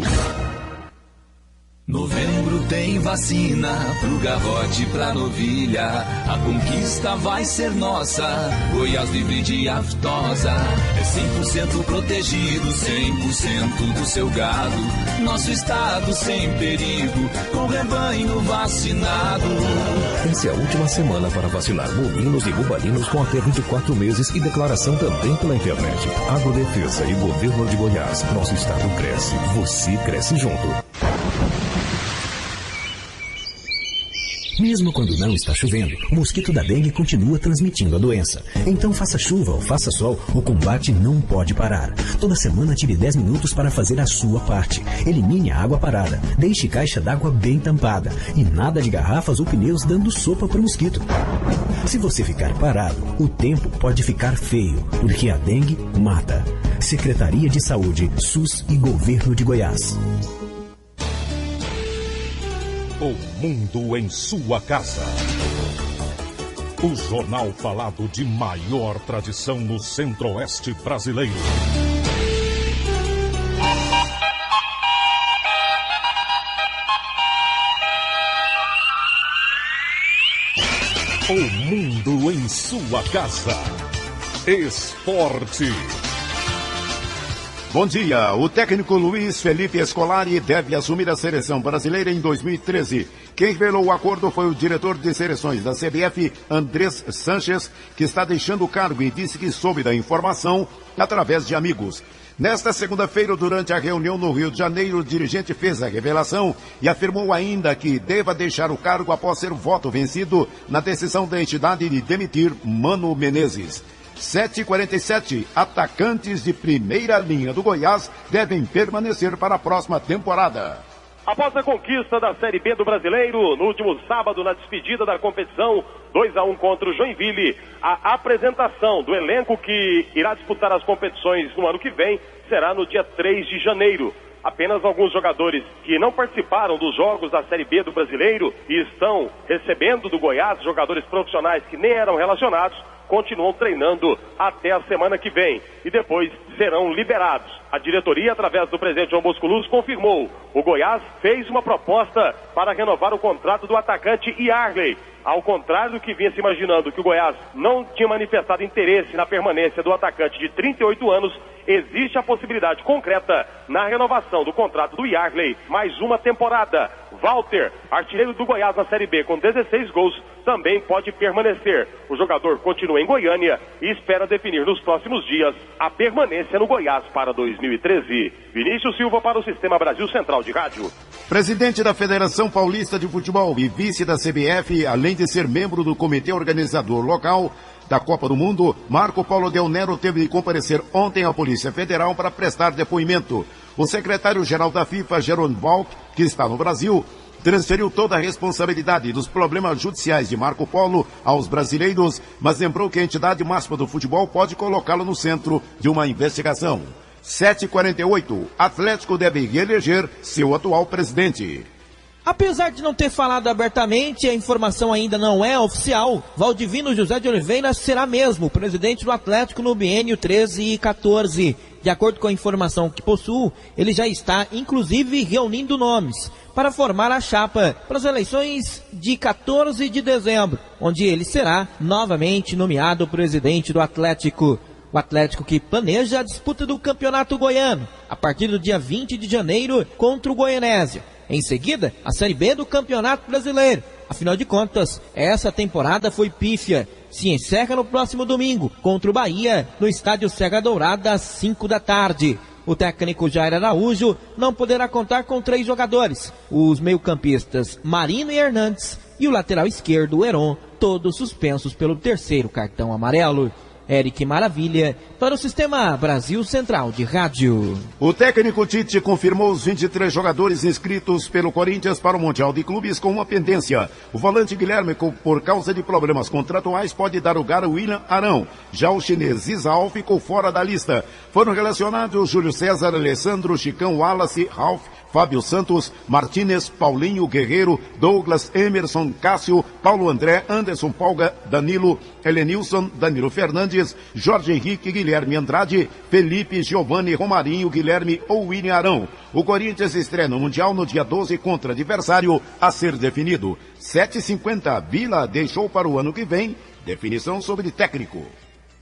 Novembro tem vacina pro garrote, pra novilha. A conquista vai ser nossa. Goiás livre de aftosa. É 100% protegido, 100% do seu gado. Nosso estado sem perigo, com rebanho vacinado. Essa é a última semana para vacinar bovinos e bubalinos com até 24 meses e declaração também pela internet. Agrodefesa e Governo de Goiás. Nosso estado cresce. Você cresce junto. Mesmo quando não está chovendo, o mosquito da dengue continua transmitindo a doença. Então faça chuva ou faça sol, o combate não pode parar. Toda semana tire 10 minutos para fazer a sua parte. Elimine a água parada, deixe caixa d'água bem tampada e nada de garrafas ou pneus dando sopa para o mosquito. Se você ficar parado, o tempo pode ficar feio, porque a dengue mata. Secretaria de Saúde, SUS e Governo de Goiás. O mundo em sua casa. O jornal falado de maior tradição no Centro-Oeste brasileiro. O mundo em sua casa. Esporte. Bom dia. O técnico Luiz Felipe Scolari deve assumir a seleção brasileira em 2013. Quem revelou o acordo foi o diretor de seleções da CBF, Andrés Sanches, que está deixando o cargo e disse que soube da informação através de amigos. Nesta segunda-feira, durante a reunião no Rio de Janeiro, o dirigente fez a revelação e afirmou ainda que deva deixar o cargo após ser voto vencido na decisão da entidade de demitir Mano Menezes. 7h47, atacantes de primeira linha do Goiás devem permanecer para a próxima temporada. Após a conquista da Série B do Brasileiro, no último sábado, na despedida da competição, 2-1 contra o Joinville, a apresentação do elenco que irá disputar as competições no ano que vem será no dia 3 de janeiro. Apenas alguns jogadores que não participaram dos jogos da Série B do Brasileiro e estão recebendo do Goiás, jogadores profissionais que nem eram relacionados, continuam treinando até a semana que vem e depois serão liberados. A diretoria, através do presidente João Bosco Luz, confirmou. O Goiás fez uma proposta para renovar o contrato do atacante Yarley. Ao contrário do que vinha se imaginando, que o Goiás não tinha manifestado interesse na permanência do atacante de 38 anos, existe a possibilidade concreta na renovação do contrato do Yarley, mais uma temporada. Walter, artilheiro do Goiás na Série B com 16 gols, também pode permanecer. O jogador continua em Goiânia e espera definir nos próximos dias a permanência no Goiás para 2013. Vinícius Silva para o Sistema Brasil Central de Rádio. Presidente da Federação Paulista de Futebol e vice da CBF, além de ser membro do comitê organizador local da Copa do Mundo, Marco Paulo Del Nero teve de comparecer ontem à Polícia Federal para prestar depoimento. O secretário-geral da FIFA, Jerome Valk, que está no Brasil, transferiu toda a responsabilidade dos problemas judiciais de Marco Polo aos brasileiros, mas lembrou que a entidade máxima do futebol pode colocá-lo no centro de uma investigação. 7h48, Atlético deve reeleger seu atual presidente. Apesar de não ter falado abertamente, a informação ainda não é oficial. Valdivino José de Oliveira será mesmo o presidente do Atlético no biênio 13 e 14. De acordo com a informação que possuo, ele já está, inclusive, reunindo nomes para formar a chapa para as eleições de 14 de dezembro, onde ele será novamente nomeado presidente do Atlético. O Atlético que planeja a disputa do Campeonato Goiano, a partir do dia 20 de janeiro, contra o Goianésia. Em seguida, a Série B do Campeonato Brasileiro. Afinal de contas, essa temporada foi pífia. Se encerra no próximo domingo, contra o Bahia, no estádio Serra Dourada, às 5 da tarde. O técnico Jair Araújo não poderá contar com 3 jogadores. Os meio-campistas Marino e Hernandes e o lateral esquerdo Heron, todos suspensos pelo 3º cartão amarelo. Eric Maravilha, para o Sistema Brasil Central de Rádio. O técnico Tite confirmou os 23 jogadores inscritos pelo Corinthians para o Mundial de Clubes com uma pendência. O volante Guilherme, por causa de problemas contratuais, pode dar lugar ao William Arão. Já o chinês Isao ficou fora da lista. Foram relacionados Júlio César, Alessandro, Chicão, Wallace, Ralf, Fábio Santos, Martínez, Paulinho, Guerreiro, Douglas, Emerson, Cássio, Paulo André, Anderson Polga, Danilo, Helenilson, Danilo Fernandes, Jorge Henrique, Guilherme Andrade, Felipe, Giovanni, Romarinho, Guilherme ou William Arão. O Corinthians estreia no Mundial no dia 12 contra adversário a ser definido. 7h50, Vila deixou para o ano que vem definição sobre técnico.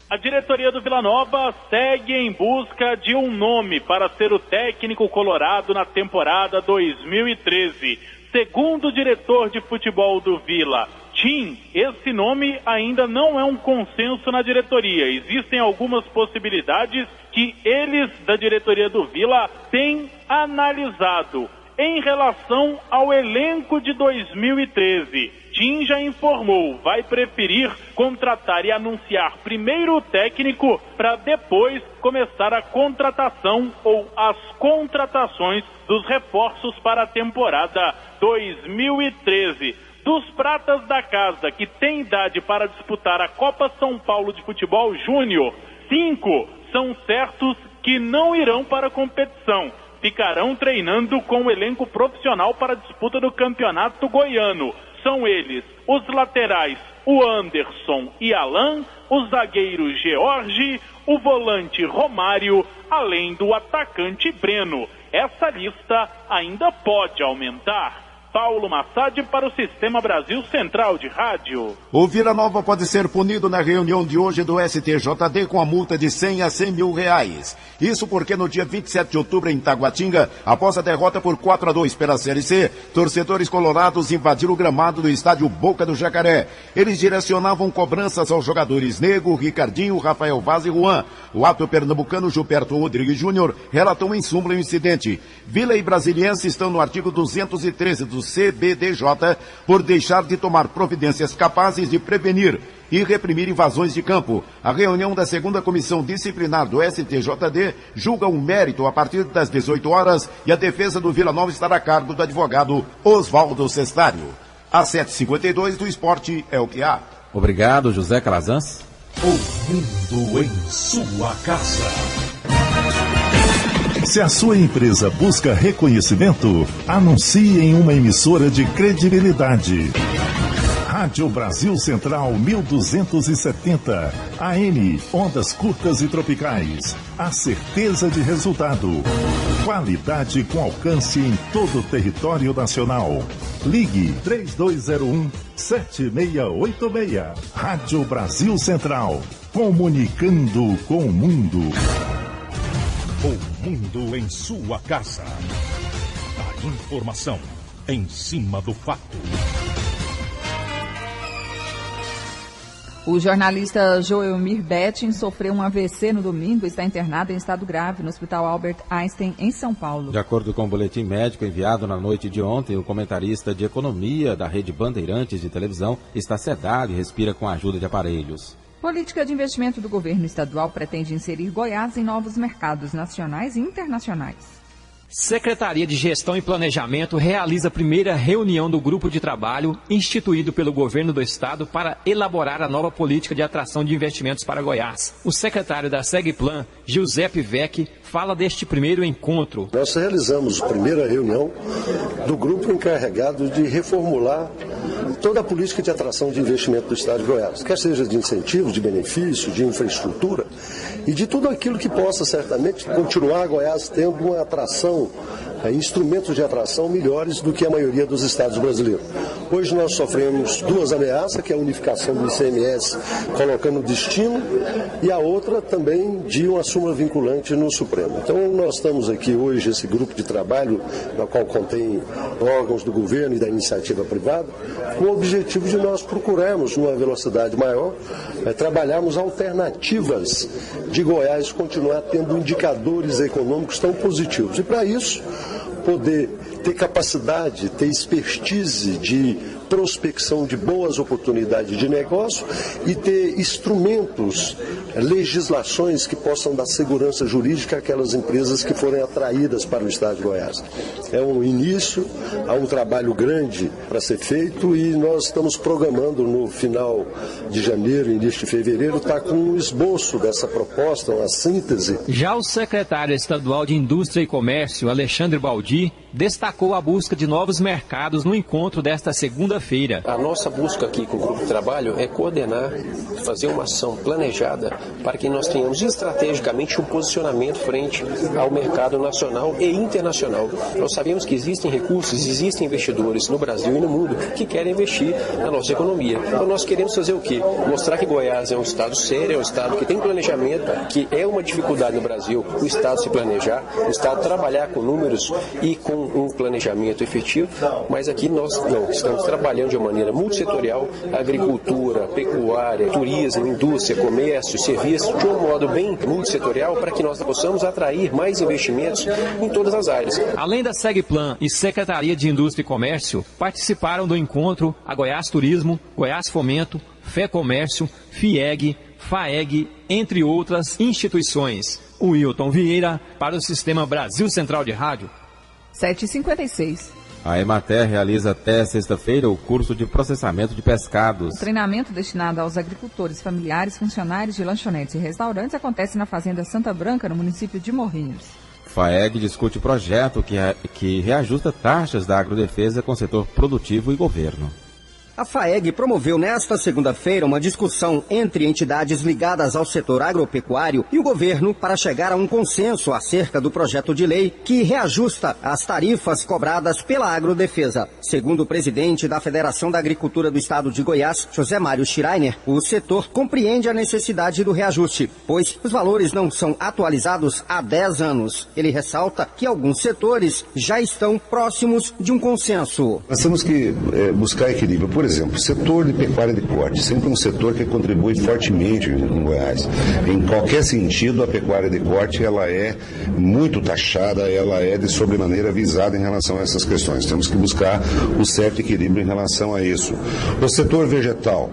A diretoria do Vila Nova segue em busca de um nome para ser o técnico colorado na temporada 2013. Segundo o diretor de futebol do Vila, Tim, esse nome ainda não é um consenso na diretoria. Existem algumas possibilidades que eles da diretoria do Vila têm analisado. Em relação ao elenco de 2013, Tim já informou, vai preferir contratar e anunciar primeiro o técnico para depois começar a contratação ou as contratações dos reforços para a temporada 2013. Dos pratas da casa que têm idade para disputar a Copa São Paulo de Futebol Júnior, 5 são certos que não irão para a competição. Ficarão treinando com o elenco profissional para a disputa do Campeonato Goiano. São eles, os laterais, o Anderson e Alan, o zagueiro George, o volante Romário, além do atacante Breno. Essa lista ainda pode aumentar. Paulo Massad para o Sistema Brasil Central de Rádio. O Vila Nova pode ser punido na reunião de hoje do STJD com a multa de 100 a 100 mil reais. Isso porque no dia 27 de outubro em Taguatinga, após a derrota por 4-2 pela Série C, torcedores colorados invadiram o gramado do estádio Boca do Jacaré. Eles direcionavam cobranças aos jogadores Nego, Ricardinho, Rafael Vaz e Juan. O ato pernambucano Gilberto Rodrigues Júnior relatou em súmula o incidente. Vila e Brasiliense estão no artigo 213 do CBDJ por deixar de tomar providências capazes de prevenir e reprimir invasões de campo. A reunião da segunda comissão disciplinar do STJD julga um mérito a partir das 18 horas e a defesa do Vila Nova estará a cargo do advogado Oswaldo Cestário. Às 7h52 do esporte é o que há. Obrigado, José Calazans. O mundo em sua casa. Se a sua empresa busca reconhecimento, anuncie em uma emissora de credibilidade. Rádio Brasil Central 1270, AM, ondas curtas e tropicais. A certeza de resultado. Qualidade com alcance em todo o território nacional. Ligue 3201-7686. Rádio Brasil Central, comunicando com o mundo. O mundo em sua casa. A informação em cima do fato. O jornalista Joelmir Betting sofreu um AVC no domingo e está internado em estado grave no Hospital Albert Einstein, em São Paulo. De acordo com o boletim médico enviado na noite de ontem, o comentarista de economia da Rede Bandeirantes de televisão está sedado e respira com a ajuda de aparelhos. Política de investimento do governo estadual pretende inserir Goiás em novos mercados nacionais e internacionais. Secretaria de Gestão e Planejamento realiza a primeira reunião do grupo de trabalho instituído pelo governo do estado para elaborar a nova política de atração de investimentos para Goiás. O secretário da Segplan, Giuseppe Vecchi, fala deste primeiro encontro. Nós realizamos a primeira reunião do grupo encarregado de reformular toda a política de atração de investimento do estado de Goiás, quer seja de incentivos, de benefício, de infraestrutura e de tudo aquilo que possa certamente continuar Goiás tendo uma atração, instrumentos de atração melhores do que a maioria dos estados brasileiros. Hoje nós sofremos duas ameaças, que é a unificação do ICMS colocando destino e a outra também de uma súmula vinculante no Supremo. Então nós estamos aqui hoje, esse grupo de trabalho, na qual contém órgãos do governo e da iniciativa privada, com o objetivo de nós procurarmos, numa velocidade maior, trabalharmos alternativas de Goiás continuar tendo indicadores econômicos tão positivos. E para isso, poder ter capacidade, ter expertise de prospecção de boas oportunidades de negócio e ter instrumentos, legislações que possam dar segurança jurídica àquelas empresas que forem atraídas para o estado de Goiás. É um início, há um trabalho grande para ser feito e nós estamos programando no final de janeiro, início de fevereiro, está com um esboço dessa proposta, uma síntese. Já o secretário estadual de Indústria e Comércio, Alexandre Baldi, destacou a busca de novos mercados no encontro desta segunda-feira. A nossa busca aqui com o Grupo de Trabalho é coordenar, fazer uma ação planejada para que nós tenhamos estrategicamente um posicionamento frente ao mercado nacional e internacional. Nós sabemos que existem recursos, existem investidores no Brasil e no mundo que querem investir na nossa economia. Então nós queremos fazer o quê? Mostrar que Goiás é um estado sério, é um estado que tem planejamento, que é uma dificuldade no Brasil o estado se planejar, o estado trabalhar com números e com um planejamento efetivo, mas aqui nós não, estamos trabalhando de uma maneira multissetorial, agricultura, pecuária, turismo, indústria, comércio, serviço, de um modo bem multissetorial para que nós possamos atrair mais investimentos em todas as áreas. Além da Segplan e Secretaria de Indústria e Comércio, participaram do encontro a Goiás Turismo, Goiás Fomento, Fé Comércio, FIEG, FAEG, entre outras instituições. Wilton Vieira, para o Sistema Brasil Central de Rádio. 7h56. A Emater realiza até sexta-feira o curso de processamento de pescados. O treinamento destinado aos agricultores, familiares, funcionários de lanchonetes e restaurantes acontece na Fazenda Santa Branca, no município de Morrinhos. FAEG discute projeto que reajusta taxas da agrodefesa com o setor produtivo e governo. A FAEG promoveu nesta segunda-feira uma discussão entre entidades ligadas ao setor agropecuário e o governo para chegar a um consenso acerca do projeto de lei que reajusta as tarifas cobradas pela agrodefesa. Segundo o presidente da Federação da Agricultura do Estado de Goiás, José Mário Schreiner, o setor compreende a necessidade do reajuste, pois os valores não são atualizados há 10 anos. Ele ressalta que alguns setores já estão próximos de um consenso. Nós temos que buscar equilíbrio. Por exemplo, o setor de pecuária de corte, sempre um setor que contribui fortemente em Goiás. Em qualquer sentido, a pecuária de corte ela é muito taxada, ela é de sobremaneira visada em relação a essas questões. Temos que buscar o certo equilíbrio em relação a isso. O setor vegetal,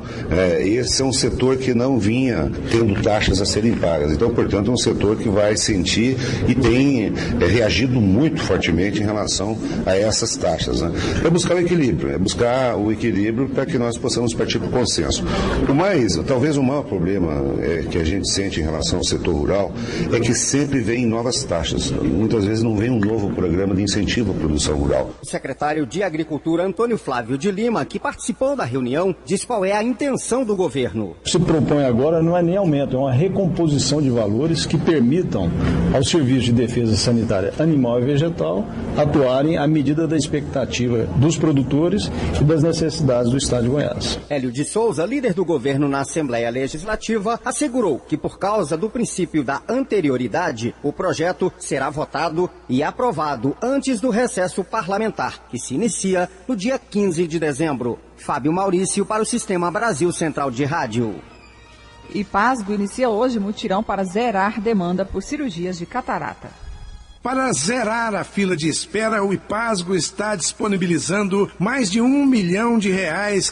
esse é um setor que não vinha tendo taxas a serem pagas. Então, portanto, é um setor que vai sentir e tem reagido muito fortemente em relação a essas taxas. Né? É buscar o equilíbrio, para que nós possamos partir para o consenso. Talvez o maior problema que a gente sente em relação ao setor rural é que sempre vem novas taxas. Muitas vezes não vem um novo programa de incentivo à produção rural. O secretário de Agricultura, Antônio Flávio de Lima, que participou da reunião, diz qual é a intenção do governo. O que se propõe agora não é nem aumento, é uma recomposição de valores que permitam aos serviços de defesa sanitária animal e vegetal atuarem à medida da expectativa dos produtores e das necessidades do Estado de Goiás. Hélio de Souza, líder do governo na Assembleia Legislativa, assegurou que por causa do princípio da anterioridade, o projeto será votado e aprovado antes do recesso parlamentar, que se inicia no dia 15 de dezembro. Fábio Maurício para o Sistema Brasil Central de Rádio. IPASGO inicia hoje mutirão para zerar demanda por cirurgias de catarata. Para zerar a fila de espera, o IPASGO está disponibilizando mais de R$1 milhão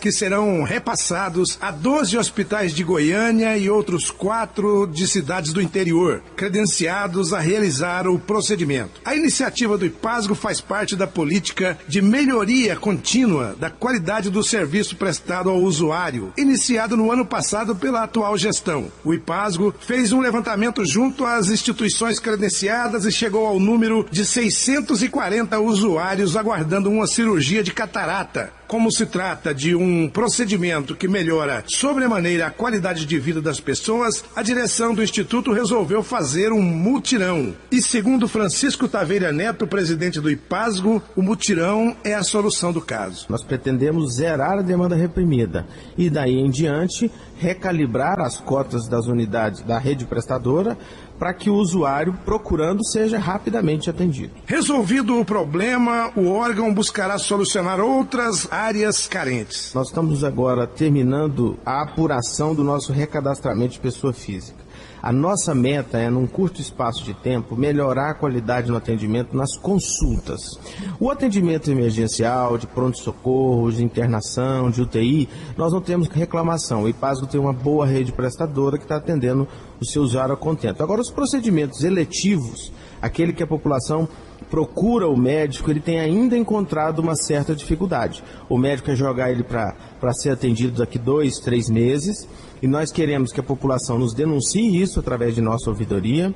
que serão repassados a 12 hospitais de Goiânia e outros 4 de cidades do interior, credenciados a realizar o procedimento. A iniciativa do IPASGO faz parte da política de melhoria contínua da qualidade do serviço prestado ao usuário, iniciado no ano passado pela atual gestão. O IPASGO fez um levantamento junto às instituições credenciadas e chegou ao número de 640 usuários aguardando uma cirurgia de catarata. Como se trata de um procedimento que melhora sobremaneira a qualidade de vida das pessoas, a direção do Instituto resolveu fazer um mutirão. E segundo Francisco Taveira Neto, presidente do IPASGO, o mutirão é a solução do caso. Nós pretendemos zerar a demanda reprimida e daí em diante recalibrar as cotas das unidades da rede prestadora para que o usuário, procurando, seja rapidamente atendido. Resolvido o problema, o órgão buscará solucionar outras áreas carentes. Nós estamos agora terminando a apuração do nosso recadastramento de pessoa física. A nossa meta é, num curto espaço de tempo, melhorar a qualidade no atendimento nas consultas. O atendimento emergencial, de pronto-socorro, de internação, de UTI, nós não temos reclamação. O IPASGO tem uma boa rede prestadora que está atendendo o seu usuário a contento. Agora, os procedimentos eletivos, aquele que a população procura o médico, ele tem ainda encontrado uma certa dificuldade. O médico quer jogar ele para ser atendido daqui 2, 3 meses, e nós queremos que a população nos denuncie isso através de nossa ouvidoria,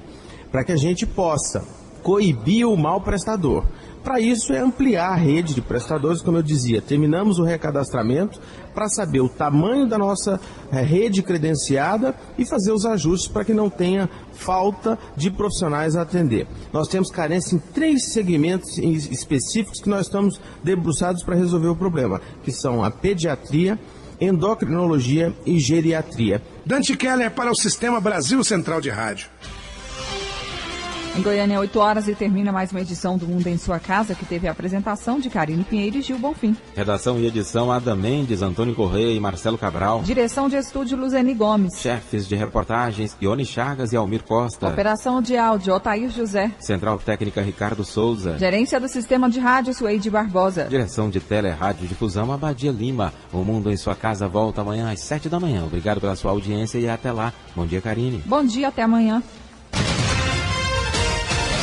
para que a gente possa coibir o mau prestador. Para isso é ampliar a rede de prestadores, como eu dizia, terminamos o recadastramento para saber o tamanho da nossa rede credenciada e fazer os ajustes para que não tenha falta de profissionais a atender. Nós temos carência em 3 segmentos específicos que nós estamos debruçados para resolver o problema, que são a pediatria, endocrinologia e geriatria. Dante Keller para o Sistema Brasil Central de Rádio. Em Goiânia, 8 horas e termina mais uma edição do Mundo em Sua Casa, que teve a apresentação de Karine Pinheiro e Gil Bonfim. Redação e edição Ada Mendes, Antônio Correia e Marcelo Cabral. Direção de estúdio Luzeni Gomes. Chefes de reportagens Ione Chagas e Almir Costa. Operação de áudio Otair José. Central técnica Ricardo Souza. Gerência do Sistema de Rádio Sueide Barbosa. Direção de Tele Rádio Difusão Abadia Lima. O Mundo em Sua Casa volta amanhã às 7 da manhã. Obrigado pela sua audiência e até lá. Bom dia, Karine. Bom dia, até amanhã.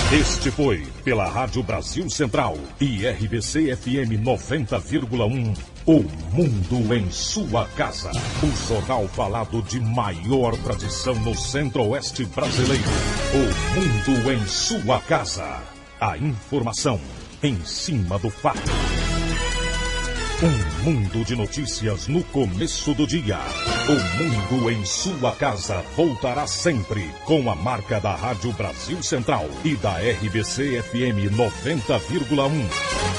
Este foi, pela Rádio Brasil Central e RBC FM 90,1, O Mundo em Sua Casa. O jornal falado de maior tradição no Centro-Oeste brasileiro. O Mundo em Sua Casa. A informação em cima do fato. Um mundo de notícias no começo do dia. O Mundo em Sua Casa voltará sempre com a marca da Rádio Brasil Central e da RBC FM 90,1.